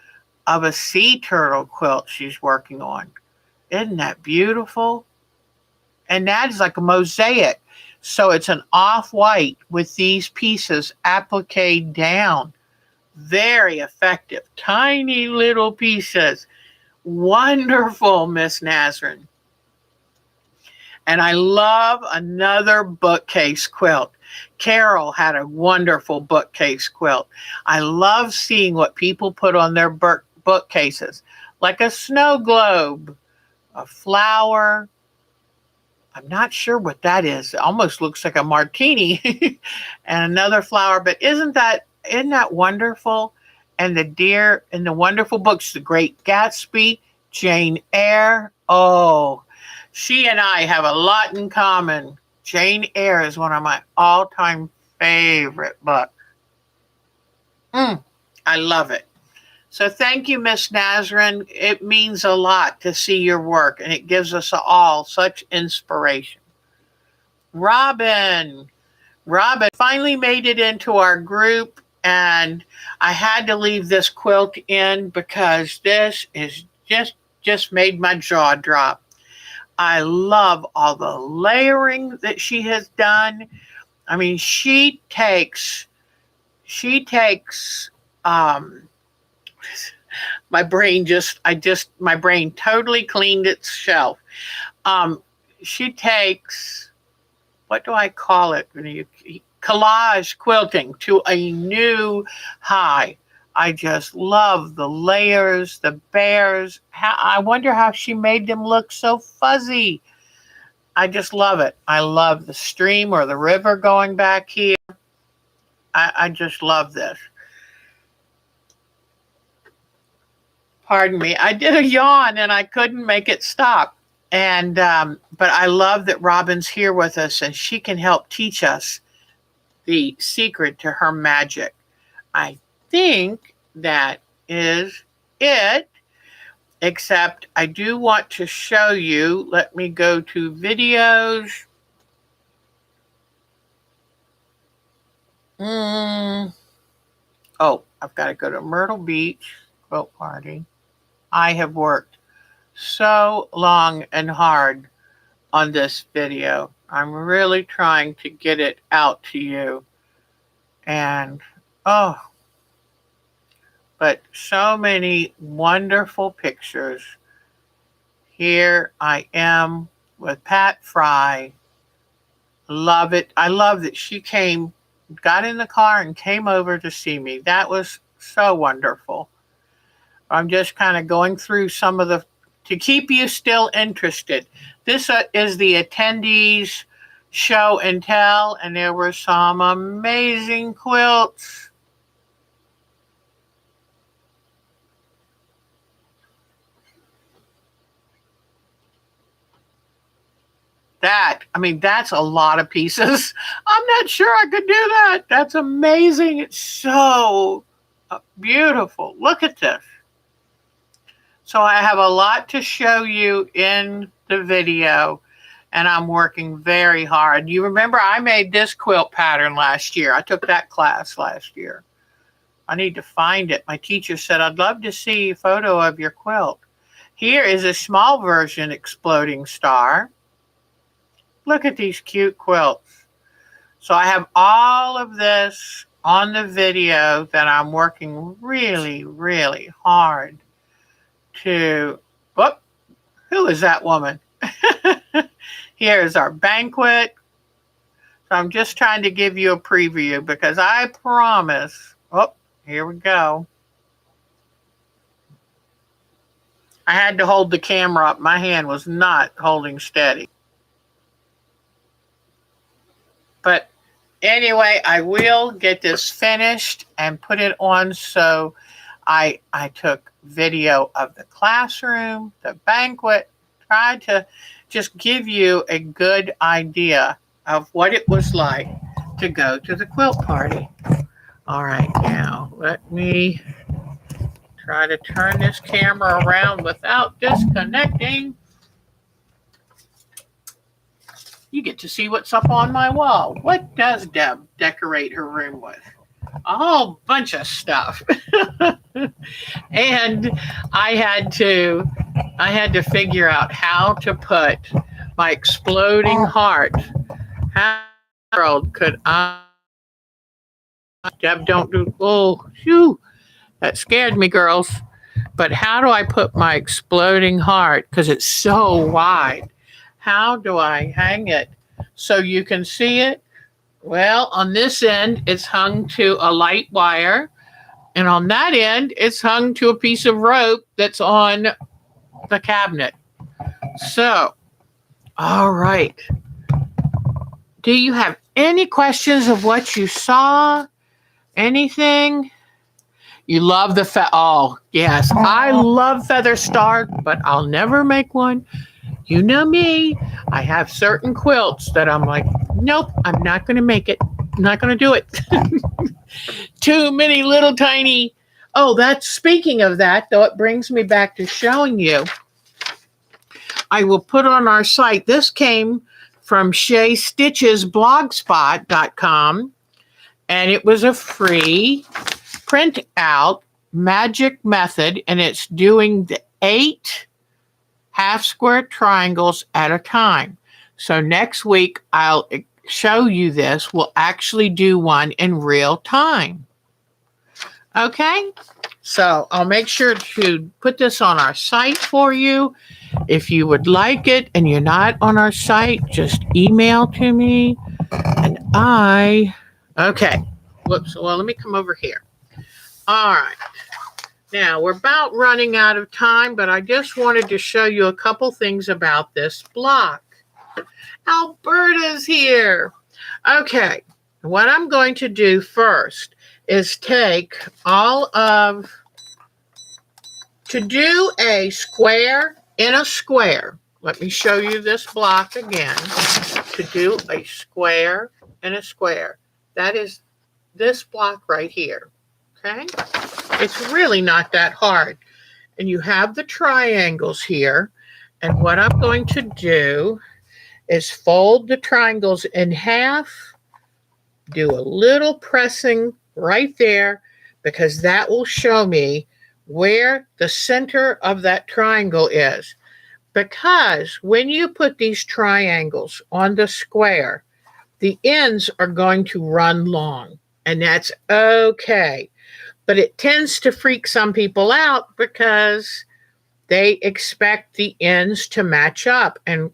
of a sea turtle quilt she's working on. Isn't that beautiful? And that is like a mosaic. So it's an off-white with these pieces appliqued down. Very effective. Tiny little pieces. Wonderful, Miss Nazarin. And I love another bookcase quilt. Carol had a wonderful bookcase quilt. I love seeing what people put on their bookcases, like a snow globe, a flower. I'm not sure what that is. It almost looks like a martini and another flower. But isn't that wonderful? And the wonderful books, The Great Gatsby, Jane Eyre. Oh, she and I have a lot in common. Jane Eyre is one of my all-time favorite books. I love it. So thank you, Miss Nazarin. It means a lot to see your work, and it gives us all such inspiration. Robin finally made it into our group, and I had to leave this quilt in because this is just made my jaw drop. I love all the layering that she has done. I mean, she takes my brain totally cleaned its shelf. She takes, what do I call it? Collage quilting to a new high. I just love the layers, the bears. I wonder how she made them look so fuzzy. I just love it. I love the stream or the river going back here. I just love this. Pardon me. I did a yawn and I couldn't make it stop. And but I love that Robin's here with us and she can help teach us the secret to her magic. I think that is it, except I do want to show you. Let me go to videos. Oh, I've got to go to Myrtle Beach quilt party. I have worked so long and hard on this video. I'm really trying to get it out to you. And, but so many wonderful pictures. Here I am with Pat Fry. Love it. I love that she got in the car and came over to see me. That was so wonderful. I'm just kind of going through some of to keep you still interested. This is the attendees show and tell, and there were some amazing quilts. That's a lot of pieces. I'm not sure I could do that. That's amazing. It's so beautiful. Look at this. So I have a lot to show you in the video, and I'm working very hard. You remember I made this quilt pattern last year. I took that class last year. I need to find it. My teacher said, I'd love to see a photo of your quilt. Here is a small version exploding star. Look at these cute quilts. So I have all of this on the video that I'm working really, really hard to, whoop, who is that woman? Here is our banquet. So I'm just trying to give you a preview because I promise, oh, here we go. I had to hold the camera up. My hand was not holding steady. But anyway, I will get this finished and put it on. So I took video of the classroom, the banquet, tried to just give you a good idea of what it was like to go to the quilt party. All right, now let me try to turn this camera around without disconnecting. You get to see what's up on my wall. What does Deb decorate her room with? A whole bunch of stuff. And I had to figure out how to put my exploding heart. How in the world could I? Deb, don't do. Oh, phew, that scared me, girls. But how do I put my exploding heart? Because it's so wide. How do I hang it so you can see it? Well, on this end, it's hung to a light wire. And on that end, it's hung to a piece of rope that's on the cabinet. So, all right. Do you have any questions of what you saw? Anything? You love the oh, yes. I love feather star, but I'll never make one. You know me. I have certain quilts that I'm like, nope, I'm not going to make it. I'm not going to do it. Too many little tiny. Oh, that's speaking of that, though, it brings me back to showing you. I will put on our site. This came from Shay Stitches blogspot.com, and it was a free print out magic method, and it's doing the 8 half square triangles at a time. So next week, I'll show you this. We'll actually do one in real time. Okay? So I'll make sure to put this on our site for you. If you would like it and you're not on our site, just email to me. And okay. Whoops. Well, let me come over here. All right. Now, we're about running out of time, but I just wanted to show you a couple things about this block. Alberta's here. Okay, what I'm going to do first is take to do a square in a square. Let me show you this block again. To do a square in a square. That is this block right here. Okay? It's really not that hard. And you have the triangles here. And what I'm going to do is fold the triangles in half, do a little pressing right there, because that will show me where the center of that triangle is. Because when you put these triangles on the square, the ends are going to run long, and that's okay. But it tends to freak some people out because they expect the ends to match up. And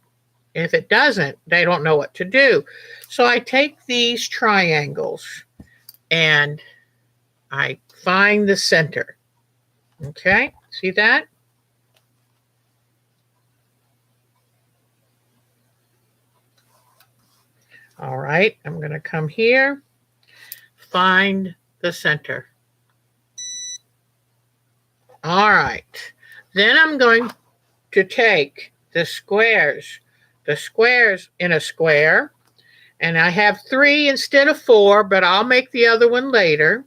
if it doesn't, they don't know what to do. So I take these triangles and I find the center. Okay, see that? All right, I'm going to come here, find the center. All right, then I'm going to take the squares in a square, and I have 3 instead of 4, but I'll make the other one later.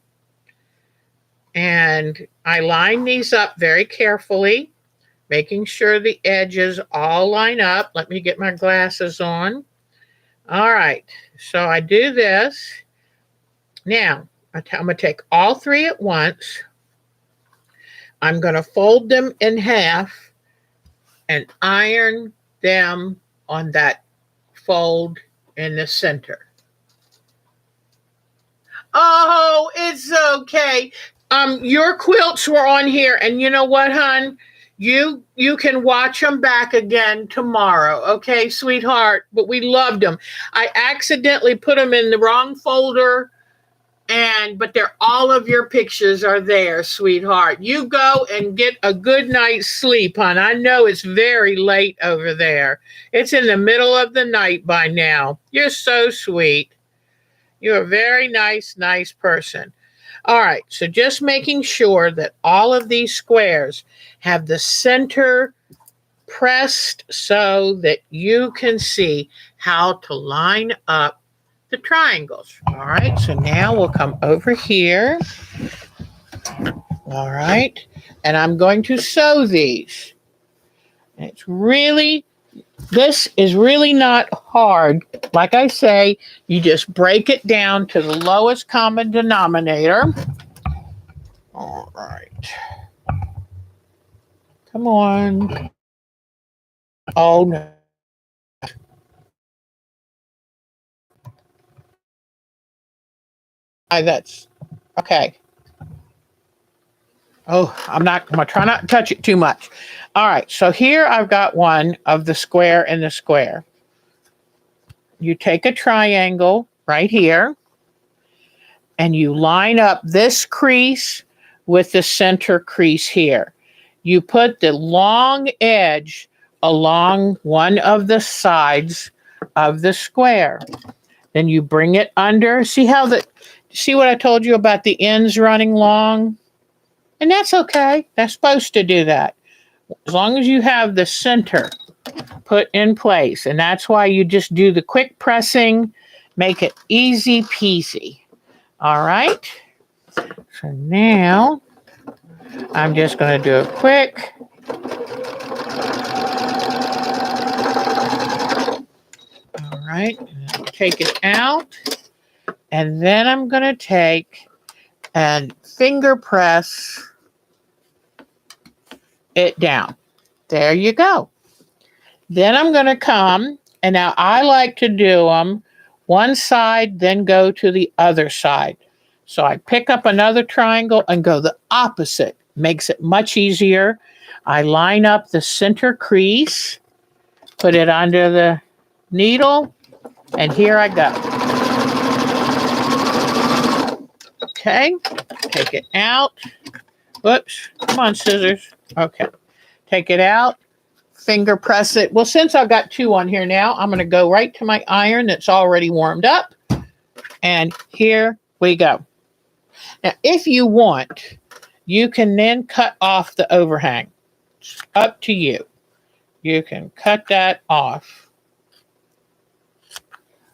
And I line these up very carefully making sure the edges all line up. Let me get my glasses on. All right, so I do this. Now, I'm going to take all three at once. I'm going to fold them in half and iron them on that fold in the center. Oh, it's okay. Your quilts were on here, and you know what, hon? You can watch them back again tomorrow, okay, sweetheart? But we loved them. I accidentally put them in the wrong folder, but they're all of your pictures are there, sweetheart. You go and get a good night's sleep, hon. I know it's very late over there. It's in the middle of the night by now. You're so sweet. You're a very nice person. All right, so just making sure that all of these squares have the center pressed so that you can see how to line up the triangles. All right, so now we'll come over here. All right, and I'm going to sew these. This is really not hard. Like I say, you just break it down to the lowest common denominator. All right. Come on. Oh, no. That's okay. Oh, I'm going to try not to touch it too much. All right, so here I've got one of the square and the square. You take a triangle right here, and you line up this crease with the center crease here. You put the long edge along one of the sides of the square. Then you bring it under. See what I told you about the ends running long? And that's okay. That's supposed to do that. As long as you have the center put in place. And that's why you just do the quick pressing. Make it easy peasy. All right. So now I'm just going to do a quick. All right. Take it out. And then I'm going to take and finger press it down. There you go. Then I'm going to come, and now I like to do them one side, then go to the other side. So I pick up another triangle and go the opposite. Makes it much easier. I line up the center crease, put it under the needle, and here I go. Okay, take it out. Whoops, come on, scissors. Okay, take it out, finger press it. Well, since I've got two on here now, I'm going to go right to my iron that's already warmed up. And here we go. Now, if you want, you can then cut off the overhang. It's up to you. You can cut that off.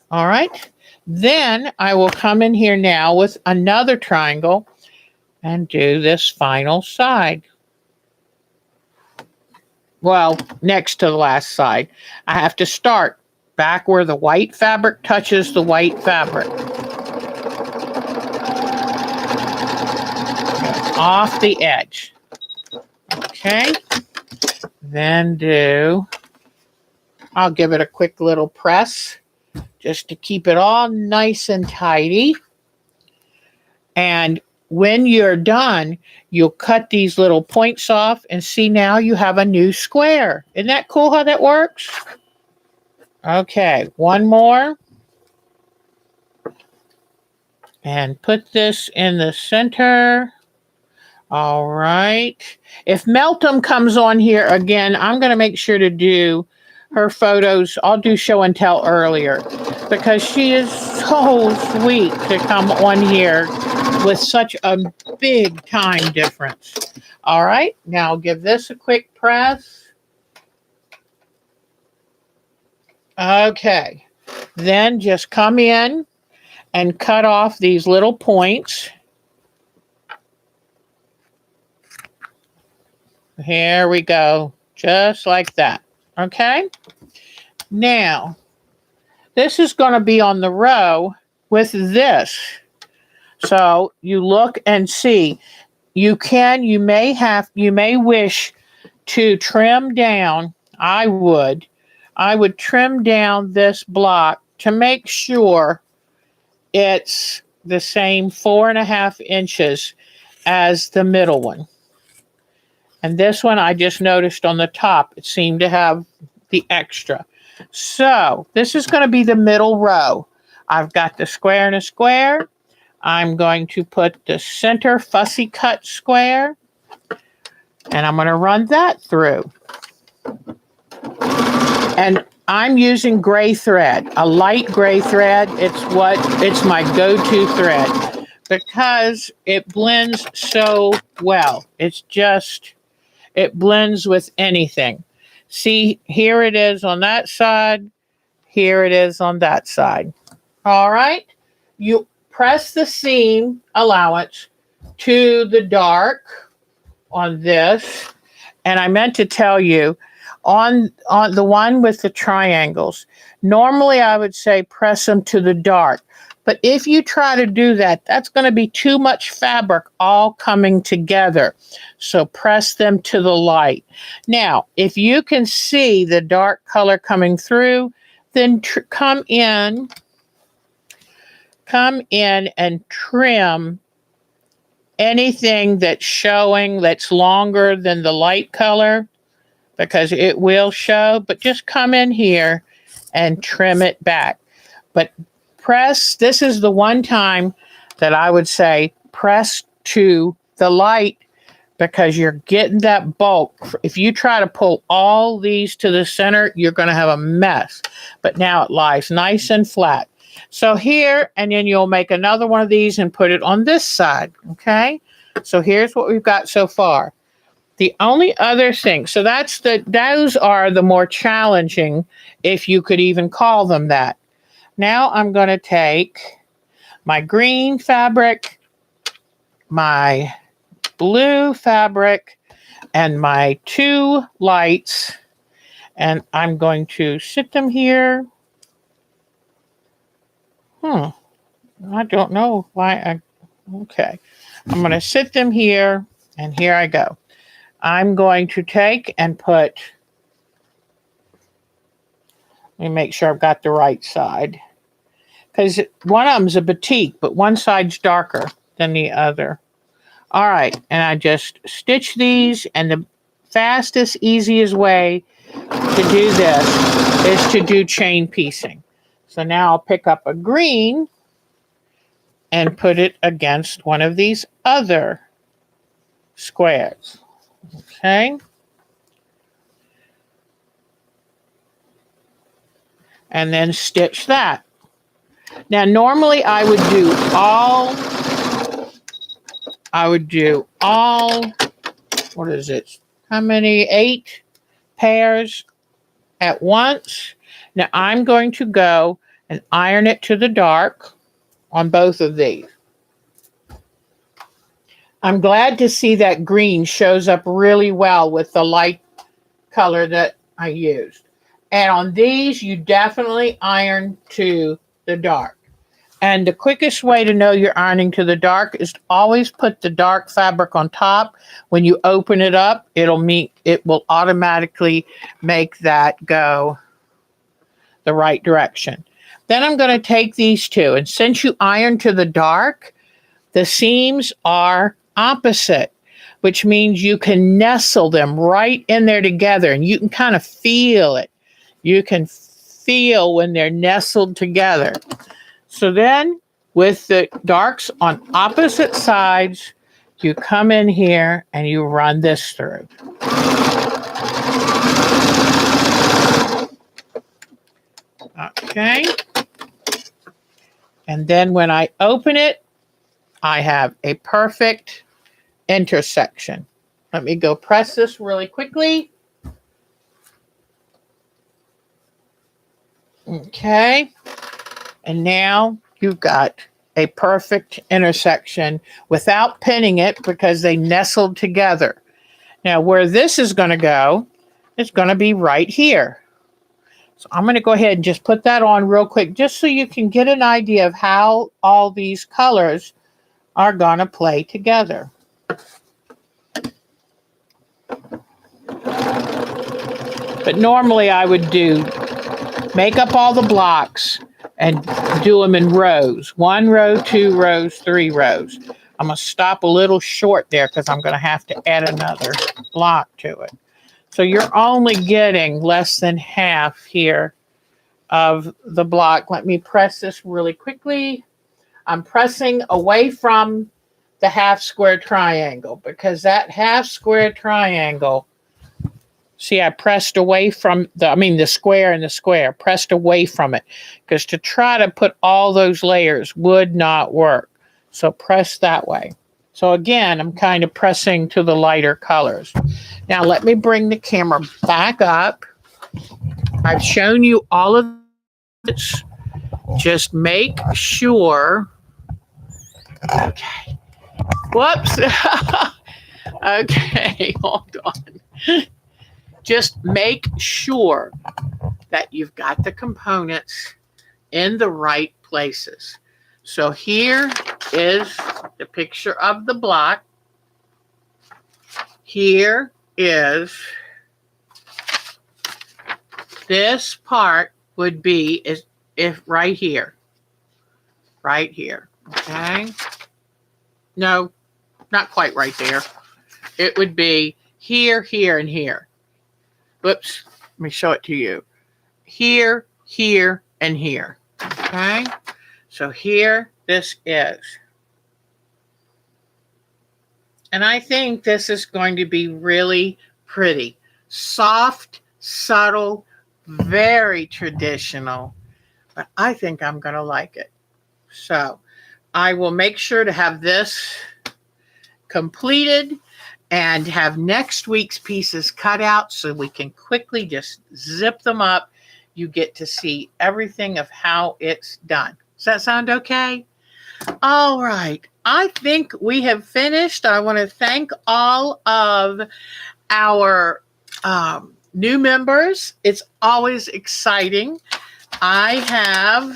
All right. Then I will come in here now with another triangle and do this final side. Well, next to the last side. I have to start back where the white fabric touches the white fabric. Off the edge. Okay. Then I'll give it a quick little press just to keep it all nice and tidy. And when you're done, you'll cut these little points off and see now you have a new square. Isn't that cool how that works? Okay, one more. And put this in the center. All right. If Meltem comes on here again, I'm going to make sure to do her photos. I'll do show and tell earlier because she is so sweet to come on here with such a big time difference. All right. Now I'll give this a quick press. Okay. Then just come in and cut off these little points. Here we go. just like that. Okay? Now, this is going to be on the row with this. So you look and see. You may wish to trim down. I would trim down this block to make sure it's the same 4.5 inches as the middle one. And this one I just noticed on the top, it seemed to have the extra. So this is going to be the middle row. I've got the square and a square. I'm going to put the center fussy cut square, and I'm going to run that through. And I'm using gray thread, a light gray thread. It's my go-to thread because it blends so well. It blends with anything. See, here it is on that side. Here it is on that side. All right. You press the seam allowance to the dark on this. And I meant to tell you, on the one with the triangles, normally I would say press them to the dark. But if you try to do that, that's going to be too much fabric all coming together. So press them to the light. Now, if you can see the dark color coming through, then come in and trim anything that's showing that's longer than the light color, because it will show, but just come in here and trim it back. But press, this is the one time that I would say press to the light, because you're getting that bulk. If you try to pull all these to the center, you're going to have a mess. But now it lies nice and flat. So here, and then you'll make another one of these and put it on this side, okay? So here's what we've got so far. The only other thing, so those are the more challenging, if you could even call them that. Now I'm going to take my green fabric, my blue fabric, and my 2 lights, and I'm going to sit them here. I don't know why okay. I'm going to sit them here, and here I go. I'm going to take and put, let me make sure I've got the right side, because one of them's a batik, but one side's darker than the other. All right, and I just stitch these, and the fastest, easiest way to do this is to do chain piecing. So now I'll pick up a green and put it against one of these other squares. Okay. And then stitch that. Now, normally I would do all, what is it? How many? 8 pairs at once. Now I'm going to go and iron it to the dark on both of these. I'm glad to see that green shows up really well with the light color that I used. And on these, you definitely iron to the dark. And the quickest way to know you're ironing to the dark is to always put the dark fabric on top. When you it up, it will automatically make that go the right direction. Then I'm going to take these 2, and since you iron to the dark, the seams are opposite, which means you can nestle them right in there together, and you can kind of feel it. You can feel when they're nestled together. So then with the darks on opposite sides, you come in here and you run this through. Okay. And then when I open it, I have a perfect intersection. Let me go press this really quickly. Okay. And now you've got a perfect intersection without pinning it, because they nestled together. Now where this is going to go, is going to be right here. So I'm going to go ahead and just put that on real quick, just so you can get an idea of how all these colors are going to play together. But normally I would make up all the blocks and do them in rows. 1 row, 2 rows, 3 rows. I'm going to stop a little short there because I'm going to have to add another block to it. So you're only getting less than half here of the block. Let me press this really quickly. I'm pressing away from the half square triangle because that half square triangle, see, I pressed away from the square and the square, pressed away from it because to try to put all those layers would not work. So press that way. So again, I'm kind of pressing to the lighter colors. Now let me bring the camera back up. I've shown you all of this. Just make sure. Okay. Whoops. Okay, hold on. Just make sure that you've got the components in the right places. So here is the picture of the block. Here is this part would be if right here. Right here. Okay. No, not quite right there. It would be here, here, and here. Whoops. Let me show it to you. Here, here, and here. Okay. So here this is. And I think this is going to be really pretty. Soft, subtle, very traditional. But I think I'm going to like it. So I will make sure to have this completed and have next week's pieces cut out so we can quickly just zip them up. You get to see everything of how it's done. Does that sound okay? All right. I think we have finished. I want to thank all of our new members. It's always exciting. I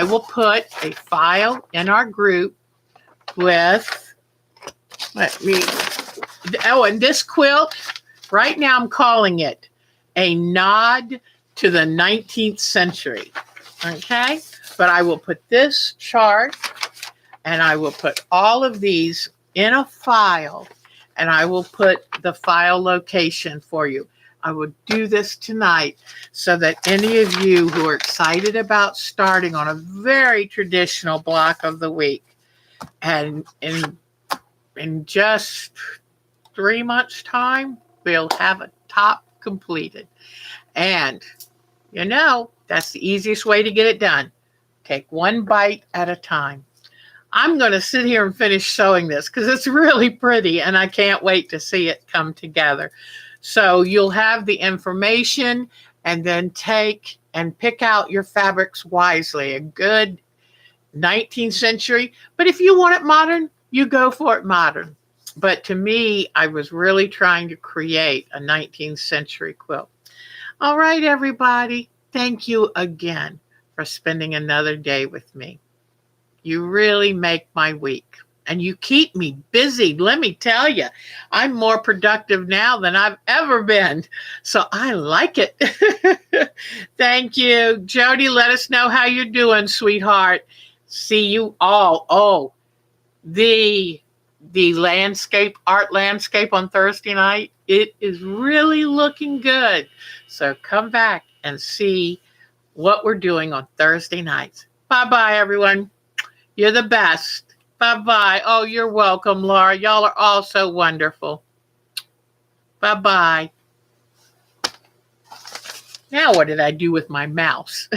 will put a file in our group with, and this quilt, right now I'm calling it a nod to the 19th century. Okay? But I will put this chart and I will put all of these in a file and I will put the file location for you. I will do this tonight so that any of you who are excited about starting on a very traditional block of the week and in just 3 months' time, we'll have a top completed. And, you know, that's the easiest way to get it done. Take one bite at a time. I'm going to sit here and finish sewing this because it's really pretty and I can't wait to see it come together. So you'll have the information and then take and pick out your fabrics wisely. A good 19th century. But if you want it modern, you go for it modern. But to me, I was really trying to create a 19th century quilt. All right, everybody. Thank you again for spending another day with me. You really make my week. And you keep me busy. Let me tell you, I'm more productive now than I've ever been. So I like it. Thank you. Jody, let us know how you're doing, sweetheart. See you all. Oh, the art landscape on Thursday night, it is really looking good. So come back and see what we're doing on Thursday nights. Bye-bye, everyone. You're the best. Bye-bye. Oh, you're welcome, Laura. Y'all are all so wonderful. Bye-bye. Now what did I do with my mouse?